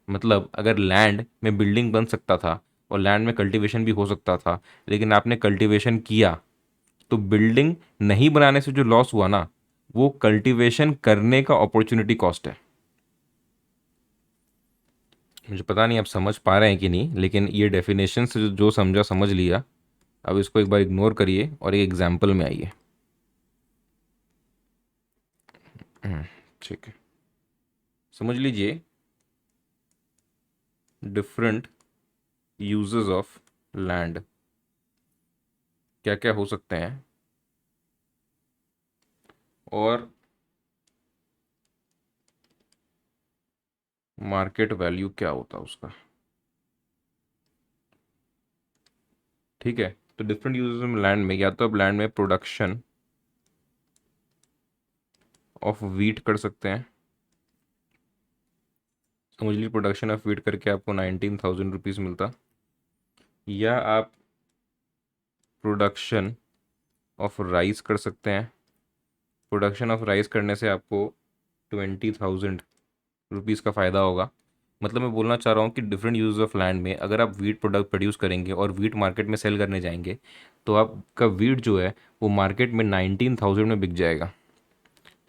मतलब अगर लैंड में बिल्डिंग बन सकता था और लैंड में कल्टीवेशन भी हो सकता था, लेकिन आपने कल्टीवेशन किया, तो बिल्डिंग नहीं बनाने से जो लॉस हुआ ना वो कल्टीवेशन करने का अपॉर्चुनिटी कॉस्ट है। मुझे पता नहीं आप समझ पा रहे हैं कि नहीं, लेकिन ये डेफिनेशन से जो समझा समझ लिया। अब इसको एक बार इग्नोर करिए और एक एग्जाम्पल में आइए। ठीक है, समझ लीजिए डिफरेंट यूजेस ऑफ लैंड क्या क्या हो सकते हैं और मार्केट वैल्यू क्या होता है उसका। ठीक है, तो डिफरेंट यूजेस ऑफ लैंड में या तो आप लैंड में प्रोडक्शन ऑफ वीट कर सकते हैं, समझ लीजिए प्रोडक्शन ऑफ वीट करके आपको 19,000 रुपीज़ मिलता, या आप प्रोडक्शन ऑफ राइस कर सकते हैं, प्रोडक्शन ऑफ राइस करने से आपको 20,000 रुपीज़ का फ़ायदा होगा। मतलब मैं बोलना चाह रहा हूँ कि डिफरेंट यूज ऑफ लैंड में अगर आप वीट प्रोडक्ट प्रोड्यूस करेंगे और वीट मार्केट में सेल करने जाएंगे तो आपका वीट जो है वो मार्केट में 19,000 में बिक जाएगा,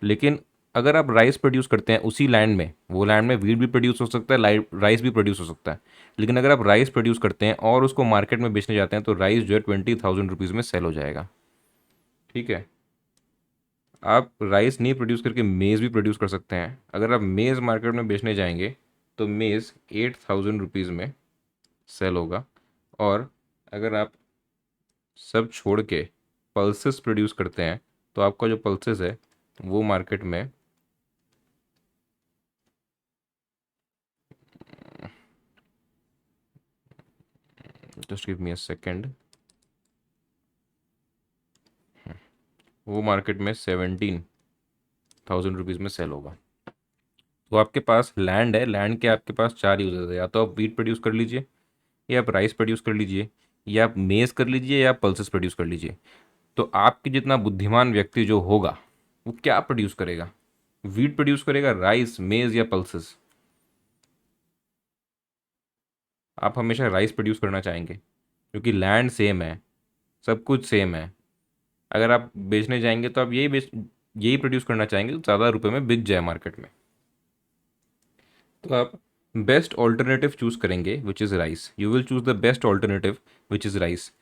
लेकिन अगर आप राइस प्रोड्यूस करते हैं उसी लैंड में, वो लैंड में वीट भी प्रोड्यूस हो सकता है, राइस भी प्रोड्यूस हो सकता है, लेकिन अगर आप राइस प्रोड्यूस करते हैं और उसको मार्केट में बेचने जाते हैं तो राइस जो है 20,000 रुपीज़ में सेल हो जाएगा। ठीक है। आप राइस नहीं प्रोड्यूस करके मेज़ भी प्रोड्यूस कर सकते हैं। अगर आप मेज़ मार्केट में बेचने जाएंगे तो मेज़ 8,000 रुपीज़ में सेल होगा। और अगर आप सब छोड़ के पल्सेस प्रोड्यूस करते हैं तो आपका जो पल्सेस है वो मार्केट में, just give me a second, वो मार्केट में 17,000 रुपीज़ में सेल होगा। तो आपके पास लैंड है, लैंड के आपके पास चार यूजेस है, या तो आप वीट प्रोड्यूस कर लीजिए, या आप राइस प्रोड्यूस कर लीजिए, या आप मेज़ कर लीजिए, या आप पल्सेस प्रोड्यूस कर लीजिए। तो आपके जितना बुद्धिमान व्यक्ति जो होगा वो क्या प्रोड्यूस करेगा? वीट प्रोड्यूस करेगा, राइस, मेज़ या पल्सेस? आप हमेशा राइस प्रोड्यूस करना चाहेंगे क्योंकि लैंड सेम है, सब कुछ सेम है। अगर आप बेचने जाएंगे तो आप यही प्रोड्यूस करना चाहेंगे तो ज़्यादा रुपए में बिक जाए मार्केट में। तो आप बेस्ट ऑल्टरनेटिव चूज करेंगे which is rice. You will choose the best alternative which is rice.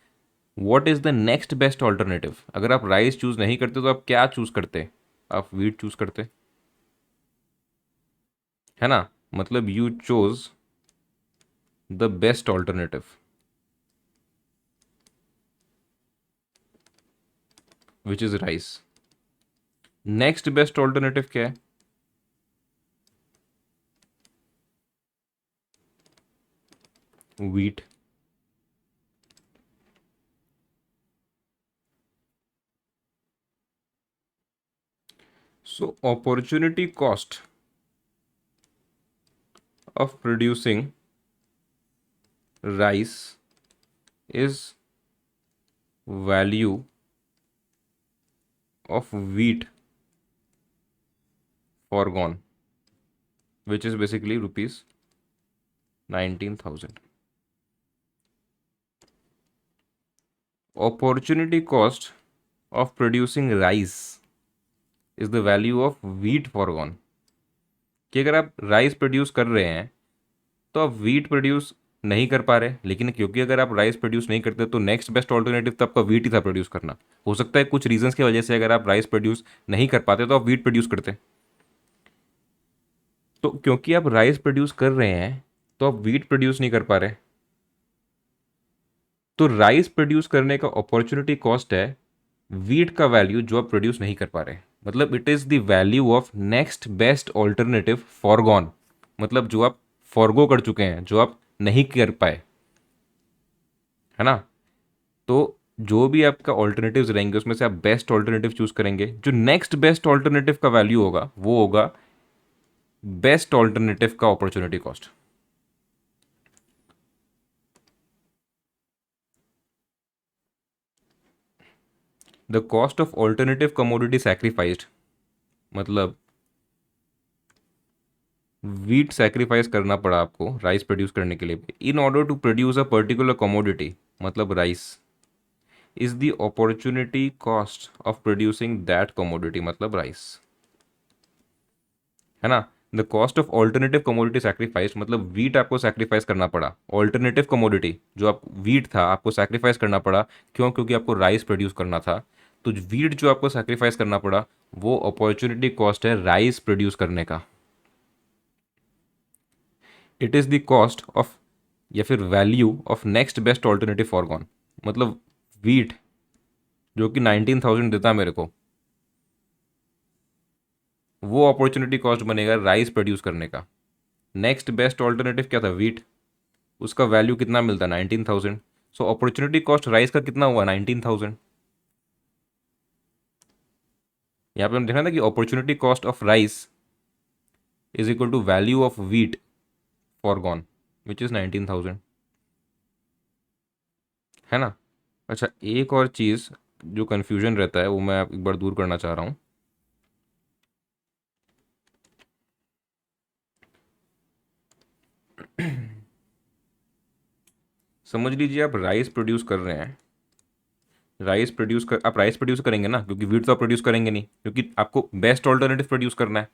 What is the next best alternative? अगर आप राइस चूज नहीं करते तो आप क्या चूज करते? आप वीट चूज करते, है ना? मतलब you chose the best alternative which is rice. Next best alternative क्या है? Wheat. So opportunity cost of producing rice is value of wheat foregone, which is basically rupees 19,000. Opportunity cost of producing rice is the value of wheat foregone. कि अगर आप राइस प्रोड्यूस कर रहे हैं तो आप वीट प्रोड्यूस नहीं कर पा रहे, लेकिन क्योंकि अगर आप राइस प्रोड्यूस नहीं करते तो नेक्स्ट बेस्ट ऑल्टरनेटिव तो आपका वीट ही था प्रोड्यूस करना। हो सकता है कुछ रीजंस की वजह से अगर आप राइस प्रोड्यूस नहीं कर पाते तो आप वीट प्रोड्यूस करते। तो क्योंकि आप राइस प्रोड्यूस कर रहे हैं तो आप वीट प्रोड्यूस नहीं कर पा रहे। तो राइस प्रोड्यूस करने का अपॉर्चुनिटी कॉस्ट है वीट का वैल्यू जो आप प्रोड्यूस नहीं कर पा रहे। मतलब it is the value of next best alternative foregone. मतलब जो आप फॉरगो कर चुके हैं, जो आप नहीं कर पाए, है ना? तो जो भी आपका ऑल्टरनेटिव्स रहेंगे उसमें से आप बेस्ट ऑल्टरनेटिव चूज करेंगे। जो नेक्स्ट बेस्ट ऑल्टरनेटिव का वैल्यू होगा वो होगा बेस्ट ऑल्टरनेटिव का opportunity cost. The cost of alternative commodity sacrificed, मतलब वीट सैक्रिफाइस करना पड़ा आपको राइस प्रोड्यूस करने के लिए, in order to produce a particular commodity, मतलब rice, is the opportunity cost of producing that commodity, मतलब राइस, है ना? The cost of alternative commodity sacrifice, मतलब वीट आपको सैक्रिफाइस करना पड़ा, ऑल्टरनेटिव कमोडिटी जो आप वीट था आपको सैक्रिफाइस करना पड़ा। क्यों? क्योंकि आपको राइस प्रोड्यूस करना था। तो वीट जो आपको सैक्रिफाइस करना पड़ा वो अपॉर्चुनिटी कॉस्ट है राइस प्रोड्यूस करने का। It is the cost of, या फिर value of next best alternative foregone. मतलब वीट जो कि 19,000 देता मेरे को, वो अपॉर्चुनिटी कॉस्ट बनेगा राइस प्रोड्यूस करने का। नेक्स्ट बेस्ट ऑल्टरनेटिव क्या था? वीट। उसका वैल्यू कितना मिलता? 19,000। सो अपॉर्चुनिटी कॉस्ट राइस का कितना हुआ? 19,000। यहाँ पे हम देखना था कि opportunity cost of rice is equal to value of wheat forgone which is 19,000, है ना? अच्छा, एक और चीज़ जो कन्फ्यूजन रहता है वो मैं एक बार दूर करना चाह रहा हूँ। समझ लीजिए आप राइस प्रोड्यूस कर रहे हैं, आप राइस प्रोड्यूस करेंगे ना, क्योंकि वीट तो आप प्रोड्यूस करेंगे नहीं, क्योंकि आपको बेस्ट ऑल्टरनेटिव प्रोड्यूस करना है।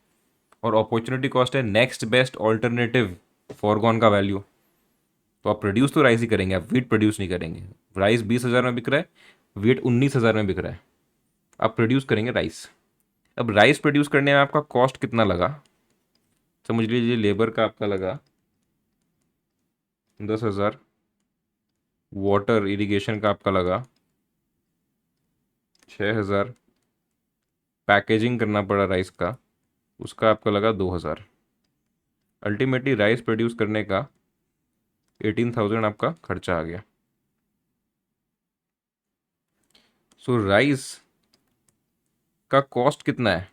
और अपॉर्चुनिटी कॉस्ट है नेक्स्ट बेस्ट ऑल्टरनेटिव, फॉरगॉन का वैल्यू। तो आप प्रोड्यूस तो राइस ही करेंगे, आप वीट प्रोड्यूस नहीं करेंगे। राइस 20,000 में बिक रहा है, वीट 19,000 में बिक रहा है, आप प्रोड्यूस करेंगे राइस। अब राइस प्रोड्यूस करने में आपका कॉस्ट कितना लगा, समझ लीजिए लेबर का आपका लगा 10,000, वाटर इरिगेशन का आपका लगा 6,000, पैकेजिंग करना पड़ा राइस का, उसका आपका लगा 2,000। अल्टीमेटली राइस प्रोड्यूस करने का 18,000 आपका खर्चा आ गया। सो राइस का कॉस्ट कितना है,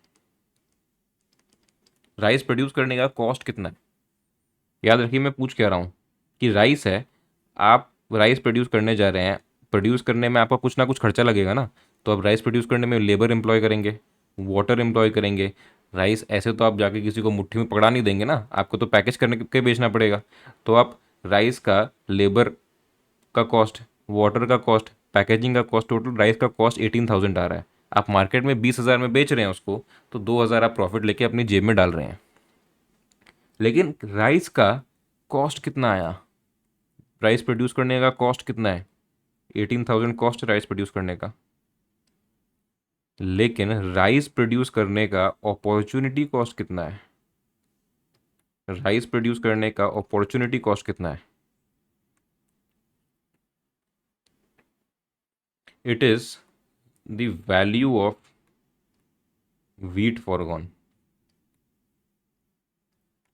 राइस प्रोड्यूस करने का कॉस्ट कितना है? याद रखिए मैं पूछ क्या रहा हूँ कि राइस है, आप राइस प्रोड्यूस करने जा रहे हैं, प्रोड्यूस करने में आपका कुछ ना कुछ खर्चा लगेगा ना। तो आप राइस प्रोड्यूस करने में लेबर एम्प्लॉय करेंगे, वाटर एम्प्लॉय करेंगे। राइस ऐसे तो आप जाके किसी को मुट्ठी में पकड़ा नहीं देंगे ना, आपको तो पैकेज करने के बेचना पड़ेगा। तो आप राइस का लेबर का कॉस्ट, वाटर का कॉस्ट, पैकेजिंग का कॉस्ट, टोटल राइस का कॉस्ट 18,000 आ रहा है। आप मार्केट में 20,000 में बेच रहे हैं उसको, तो 2,000 आप प्रॉफिट लेके अपनी जेब में डाल रहे हैं। लेकिन राइस का कॉस्ट कितना आया, राइस प्रोड्यूस करने का कॉस्ट कितना है? 18,000 कॉस्ट राइस प्रोड्यूस करने का। लेकिन राइस प्रोड्यूस करने का अपॉर्चुनिटी कॉस्ट कितना है, राइस प्रोड्यूस करने का अपॉर्चुनिटी कॉस्ट कितना है? It is the value of wheat foregone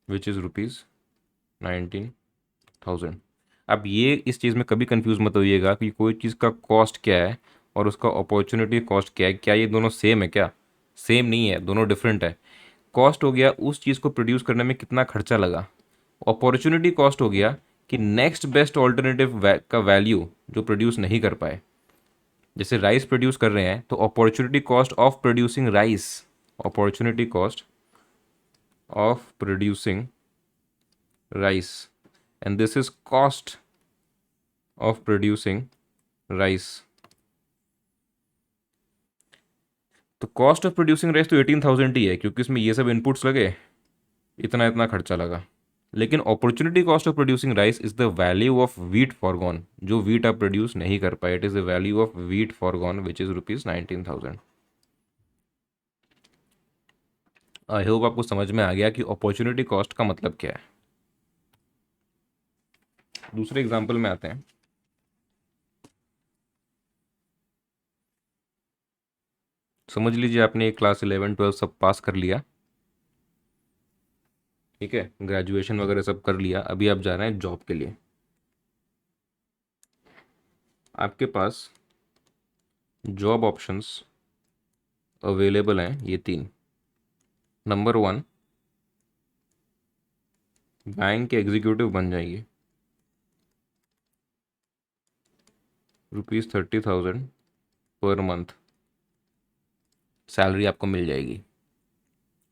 which is ₹19,000। अब ये इस चीज़ में कभी कंफ्यूज मत होइएगा कि कोई चीज़ का कॉस्ट क्या है और उसका अपॉर्चुनिटी कॉस्ट क्या है, क्या ये दोनों सेम है? क्या सेम नहीं है, दोनों डिफरेंट है। कॉस्ट हो गया उस चीज़ को प्रोड्यूस करने में कितना खर्चा लगा, अपॉर्चुनिटी कॉस्ट हो गया कि नेक्स्ट बेस्ट ऑल्टरनेटिव का वैल्यू जो प्रोड्यूस नहीं कर पाए। जैसे राइस प्रोड्यूस कर रहे हैं तो opportunity cost of producing rice, opportunity cost of producing rice, and this is cost of producing rice. तो कॉस्ट ऑफ प्रोड्यूसिंग राइस तो 18,000 ही है, क्योंकि इसमें ये सब इनपुट्स लगे, इतना इतना खर्चा लगा। लेकिन opportunity cost of producing rice is the value of wheat foregone, जो वीट आप प्रोड्यूस नहीं कर पाए। It is the value of wheat forgone which is ₹19,000। I hope आपको समझ में आ गया कि अपॉर्चुनिटी कॉस्ट का मतलब क्या है। दूसरे एग्जाम्पल में आते हैं। समझ लीजिए आपने क्लास 11 12 सब पास कर लिया, ठीक है, ग्रेजुएशन वगैरह सब कर लिया, अभी आप जा रहे हैं जॉब के लिए। आपके पास जॉब ऑप्शंस अवेलेबल हैं ये तीन। नंबर 1, बैंक के एग्जीक्यूटिव बन जाइए, ₹30,000 पर मंथ सैलरी आपको मिल जाएगी।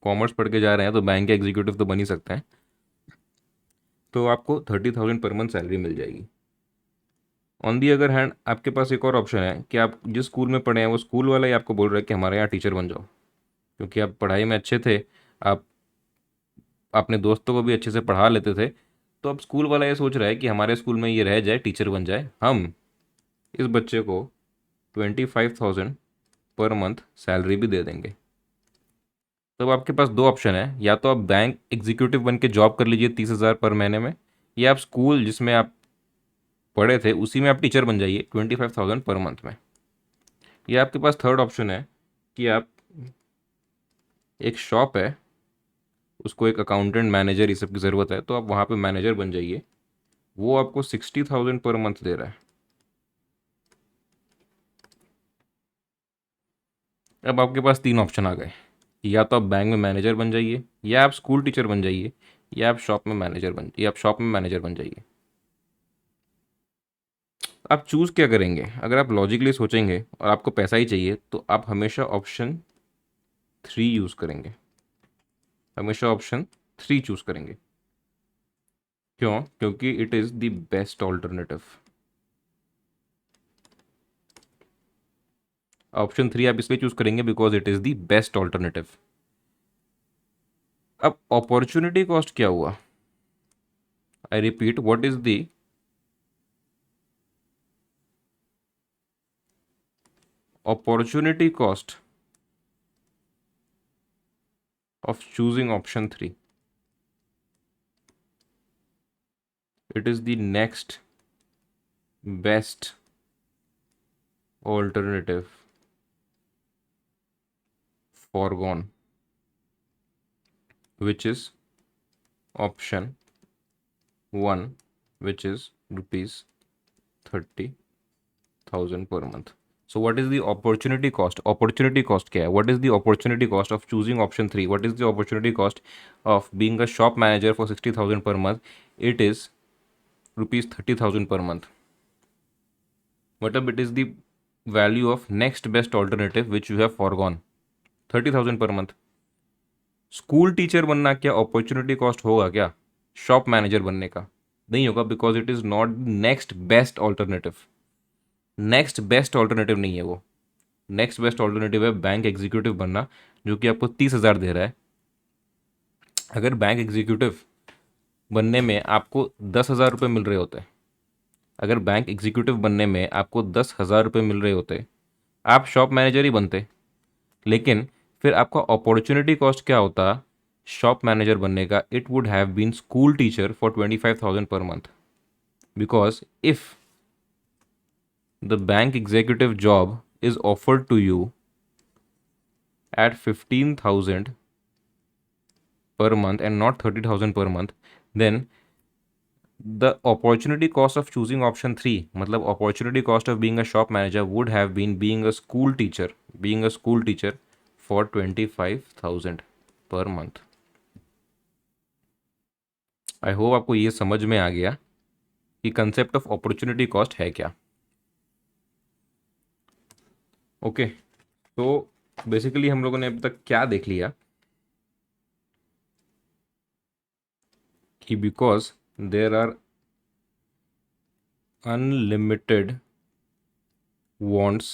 कॉमर्स पढ़ के जा रहे हैं तो बैंक के एग्जीक्यूटिव तो बन ही सकते हैं, तो आपको 30,000 पर मंथ सैलरी मिल जाएगी। ऑन दी अदर हैंड आपके पास एक और ऑप्शन है कि आप जिस स्कूल में पढ़े हैं वो स्कूल वाला ही आपको बोल रहा है कि हमारे यहाँ टीचर बन जाओ, क्योंकि आप पढ़ाई में अच्छे थे, आप अपने दोस्तों को भी अच्छे से पढ़ा लेते थे। तो अब स्कूल वाला ये सोच रहा है कि हमारे स्कूल में ये रह जाए, टीचर बन जाए, हम इस बच्चे को 25,000 पर मंथ सैलरी भी दे देंगे। तो अब आपके पास दो ऑप्शन है, या तो आप बैंक एग्जीक्यूटिव बन के जॉब कर लीजिए 30,000 पर महीने में, या आप स्कूल जिसमें आप पढ़े थे उसी में आप टीचर बन जाइए 25,000 पर मंथ में। या आपके पास थर्ड ऑप्शन है कि आप एक शॉप है, उसको एक अकाउंटेंट मैनेजर ये सब की ज़रूरत है, तो आप वहाँ पे मैनेजर बन जाइए, वो आपको 60,000 पर मंथ दे रहा है। अब आपके पास तीन ऑप्शन आ गए, या तो आप बैंक में मैनेजर बन जाइए, या आप स्कूल टीचर बन जाइए, या आप शॉप में मैनेजर बन जाइए। आप चूज़ क्या करेंगे? अगर आप लॉजिकली सोचेंगे और आपको पैसा ही चाहिए तो आप हमेशा ऑप्शन 3 यूज़ करेंगे, हमेशा ऑप्शन 3 चूज़ करेंगे। क्यों? क्योंकि it is the best alternative. Option 3 आप इसलिए चूज करेंगे because it is the best alternative. अब अपॉर्चुनिटी कॉस्ट क्या हुआ? I repeat, what is the opportunity cost of choosing option 3? It is the next best alternative foregone, which is option 1, which is rupees 30,000 per month. So what is the opportunity cost? Opportunity cost क्या है? What is the opportunity cost of choosing option 3? What is the opportunity cost of being a shop manager for 60,000 per month? It is rupees 30,000 per month. मतलब it is the value of next best alternative which you have foregone. 30,000 per month. School teacher बनना क्या अपॉर्चुनिटी कॉस्ट होगा क्या शॉप मैनेजर बनने का? नहीं होगा, because it is not next best alternative. Next best alternative नहीं है वो। नेक्स्ट बेस्ट ऑल्टरनेटिव है बैंक एग्जीक्यूटिव बनना, जो कि आपको 30,000 दे रहा है। अगर बैंक एग्जीक्यूटिव बनने में आपको 10,000 रुपये मिल रहे होते, अगर बैंक एग्जीक्यूटिव बनने में आपको 10,000 रुपये मिल रहे होते, आप शॉप मैनेजर ही बनते। लेकिन फिर आपका अपॉर्चुनिटी कॉस्ट क्या होता शॉप मैनेजर बनने का? It would have been school teacher for 25,000 per month, because if the bank executive job is offered to you at 15,000 per month and not 30,000 per month, then the opportunity cost of choosing option 3, मतलब opportunity cost of being a shop manager would have been being a school teacher, being a school teacher for 25,000 per month. I hope आपको ये समझ में आ गया कि कंसेप्ट ऑफ अपॉर्चुनिटी कॉस्ट है क्या। ओके, तो बेसिकली हम लोगों ने अब तक क्या देख लिया कि because there are unlimited wants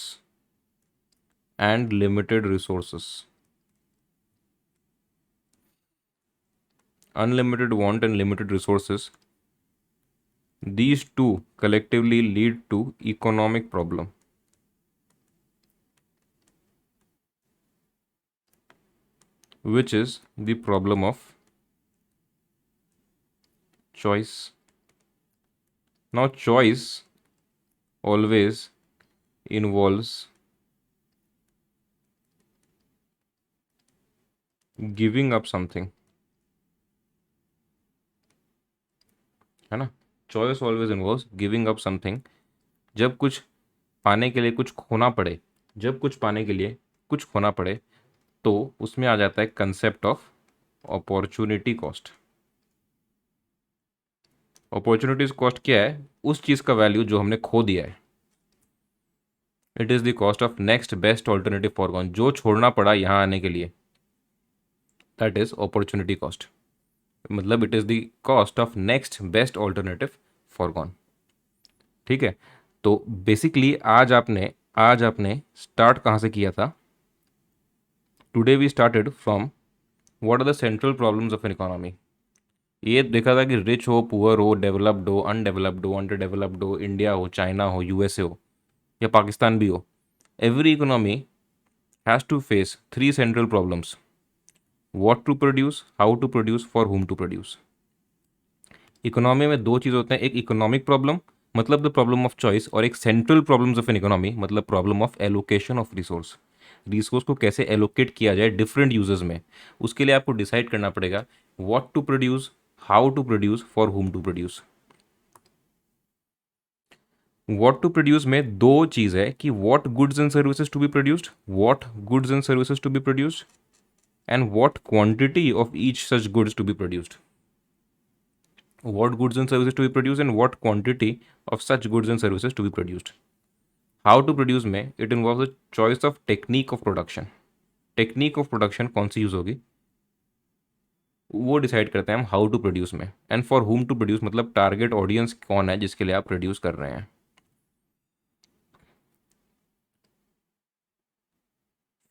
and limited resources. Unlimited want and limited resources, these two collectively lead to economic problem, which is the problem of choice. Now choice always involves giving up something, है ना? Choice always involves giving up something. जब कुछ पाने के लिए कुछ खोना पड़े, जब कुछ पाने के लिए कुछ खोना पड़े, तो उसमें आ जाता है concept of opportunity cost. Opportunities cost क्या है? उस चीज़ का वैल्यू जो हमने खो दिया है। It is the cost of next best alternative foregone, जो छोड़ना पड़ा यहाँ आने के लिए, दैट इज अपॉर्चुनिटी कॉस्ट। मतलब it is the cost of next best alternative foregone. ठीक है, तो बेसिकली आज आपने स्टार्ट कहाँ से किया था? Today we started from what are the central problems of an economy. ये देखा था कि रिच हो, पुअर हो, डेवलप्ड हो, अनडेवलप्ड हो, अंडर डेवलप्ड हो, इंडिया हो, चाइना हो, यूएसए हो या पाकिस्तान भी हो, every economy has to face 3 central problems: what to produce, how to produce, for whom to produce. Economy में 2 चीज़ होते हैं, एक इकोनॉमिक प्रॉब्लम मतलब द प्रॉब्लम ऑफ चॉइस, और एक central problems of an economy मतलब problem of allocation of resource. Resource को कैसे एलोकेट किया जाए डिफरेंट यूजर्स में, उसके लिए आपको डिसाइड करना पड़ेगा what to produce, how to produce, for whom to produce. What to produce में 2 चीज़ है कि what goods and services to be produced, what goods and services to be produced, and what quantity of each such goods to be produced. What goods and services to be produced and what quantity of such goods and services to be produced. How to produce में it involves the choice of technique of production. Technique of production कौन सी यूज़ होगी वो डिसाइड करते हैं हम हाउ टू प्रोड्यूस में। And for whom to produce मतलब टारगेट ऑडियंस कौन है जिसके लिए आप प्रोड्यूस कर रहे हैं।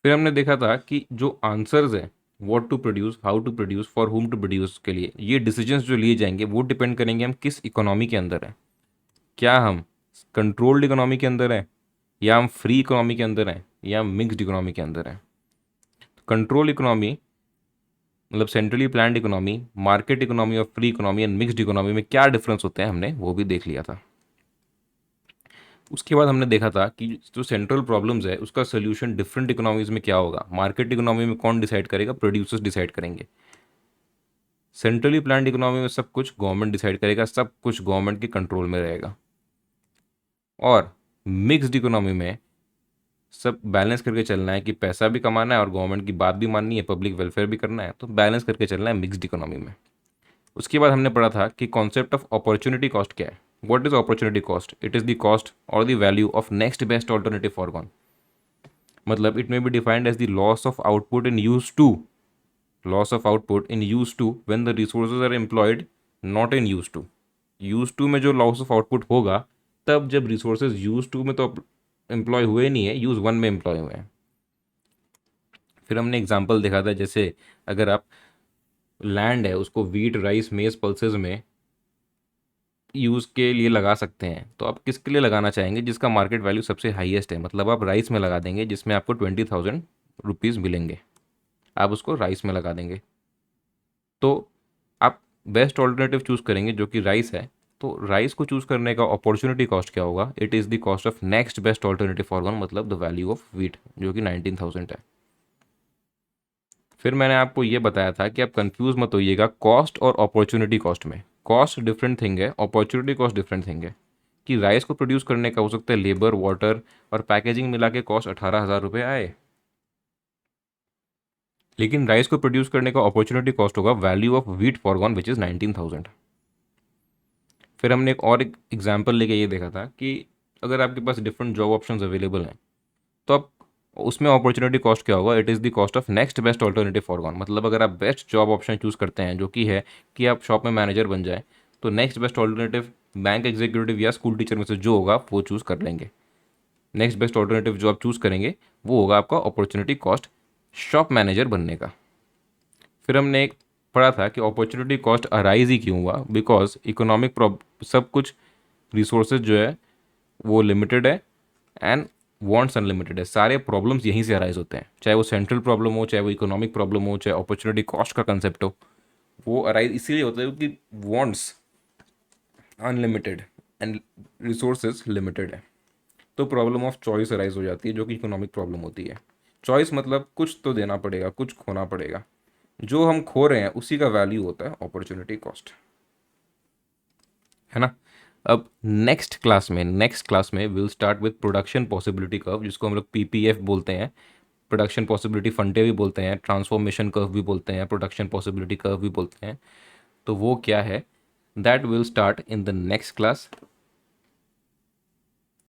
फिर हमने देखा था कि जो आंसर्स है, what to produce, how to produce, for whom to produce के लिए ये डिसीजंस जो लिए जाएंगे वो डिपेंड करेंगे हम किस इकोनॉमी के अंदर है। क्या हम कंट्रोल्ड इकोनॉमी के अंदर हैं, या हम फ्री इकोनॉमी के अंदर हैं, या हम मिक्स्ड इकोनॉमी के अंदर हैं। कंट्रोल इकोनॉमी मतलब centrally planned economy, market economy और free economy and mixed economy में क्या डिफरेंस होते हैं हमने वो भी देख लिया था। उसके बाद हमने देखा था कि जो सेंट्रल प्रॉब्लम्स है उसका सोल्यूशन डिफरेंट इकोनॉमीज में क्या होगा। मार्केट इकोनॉमी में कौन डिसाइड करेगा, प्रोड्यूसर्स डिसाइड करेंगे। सेंट्रली प्लान्ड इकोनॉमी में सब कुछ गवर्नमेंट डिसाइड करेगा, सब कुछ गवर्नमेंट के कंट्रोल में रहेगा। और मिक्स्ड इकोनॉमी में सब बैलेंस करके चलना है कि पैसा भी कमाना है और गवर्नमेंट की बात भी माननी है, पब्लिक वेलफेयर भी करना है, तो बैलेंस करके चलना है मिक्स्ड इकोनॉमी में। उसके बाद हमने पढ़ा था कि कॉन्सेप्ट ऑफ अपॉर्चुनिटी कॉस्ट क्या है। What is opportunity cost? It is the cost और the value of next best alternative for one. मतलब it may be defined as the loss of output in use two, loss of output in use two when the resources are employed not in use two. Use two में जो लॉस ऑफ आउटपुट होगा तब जब रिसोर्सेज यूज टू में तो एम्प्लॉय हुए नहीं है, यूज वन में एम्प्लॉय हुए हैं। फिर हमने एग्जाम्पल देखा था, जैसे अगर आप लैंड है उसको वीट, राइस, मेज, पल्सेस में यूज़ के लिए लगा सकते हैं, तो आप किसके लिए लगाना चाहेंगे जिसका मार्केट वैल्यू सबसे हाईएस्ट है। मतलब आप राइस में लगा देंगे जिसमें आपको 20,000 रुपीज़ मिलेंगे, आप उसको राइस में लगा देंगे। तो आप बेस्ट ऑल्टरनेटिव चूज़ करेंगे जो कि राइस है। तो राइस को चूज़ करने का अपॉर्चुनिटी कॉस्ट क्या होगा? It is the cost of next best alternative for one, मतलब द वैल्यू ऑफ वीट जो कि 19,000 है। फिर मैंने आपको ये बताया था कि आप कंफ्यूज मत होइएगा कॉस्ट और अपॉर्चुनिटी कॉस्ट में। कॉस्ट डिफरेंट थिंग है, अपॉर्चुनिटी कॉस्ट डिफरेंट थिंग है। कि राइस को प्रोड्यूस करने का हो सकता है लेबर, वाटर और पैकेजिंग मिला के कॉस्ट 18,000 रुपये आए, लेकिन राइस को प्रोड्यूस करने का अपॉर्चुनिटी कॉस्ट होगा value of wheat forgone which is 19,000। फिर हमने एक और एग्जाम्पल लेके ये देखा था कि अगर आपके पास डिफरेंट जॉब ऑप्शंस अवेलेबल हैं तो आप उसमें अपॉर्चुनिटी कॉस्ट क्या होगा? It is the cost of next best alternative foregone. मतलब अगर आप बेस्ट जॉब ऑप्शन चूज़ करते हैं जो कि है कि आप शॉप में मैनेजर बन जाए, तो next best alternative bank executive या स्कूल टीचर में से जो होगा वो चूज़ कर लेंगे। नेक्स्ट बेस्ट ऑल्टरनेटिव जो आप चूज़ करेंगे वो होगा आपका अपॉर्चुनिटी कॉस्ट शॉप मैनेजर बनने का। फिर हमने एक पढ़ा था कि अपॉर्चुनिटी कॉस्ट अराइज ही क्यों हुआ, बिकॉज इकोनॉमिक सब कुछ रिसोर्सेज जो है वो लिमिटेड है एंड वांट्स अनलिमिटेड है। सारे प्रॉब्लम्स यहीं से अराइज होते हैं, चाहे वो सेंट्रल प्रॉब्लम हो, चाहे वो इकोनॉमिक प्रॉब्लम हो, चाहे अपॉर्चुनिटी कॉस्ट का कंसेप्ट हो, वो अराइज इसीलिए होता है क्योंकि wants unlimited and resources limited है। तो प्रॉब्लम ऑफ चॉइस अराइज हो जाती है जो कि इकोनॉमिक प्रॉब्लम होती है। चॉइस मतलब कुछ तो देना पड़ेगा, कुछ खोना पड़ेगा, जो हम खो रहे हैं उसी का वैल्यू होता है अपॉर्चुनिटी कॉस्ट, है ना। अब नेक्स्ट क्लास में will start with production possibility curve, जिसको हम लोग पीपीएफ बोलते हैं, प्रोडक्शन पॉसिबिलिटी फंडे भी बोलते हैं, ट्रांसफॉर्मेशन कर्व भी बोलते हैं, प्रोडक्शन पॉसिबिलिटी कर्व भी बोलते हैं। तो वो क्या है, that will start in the next class.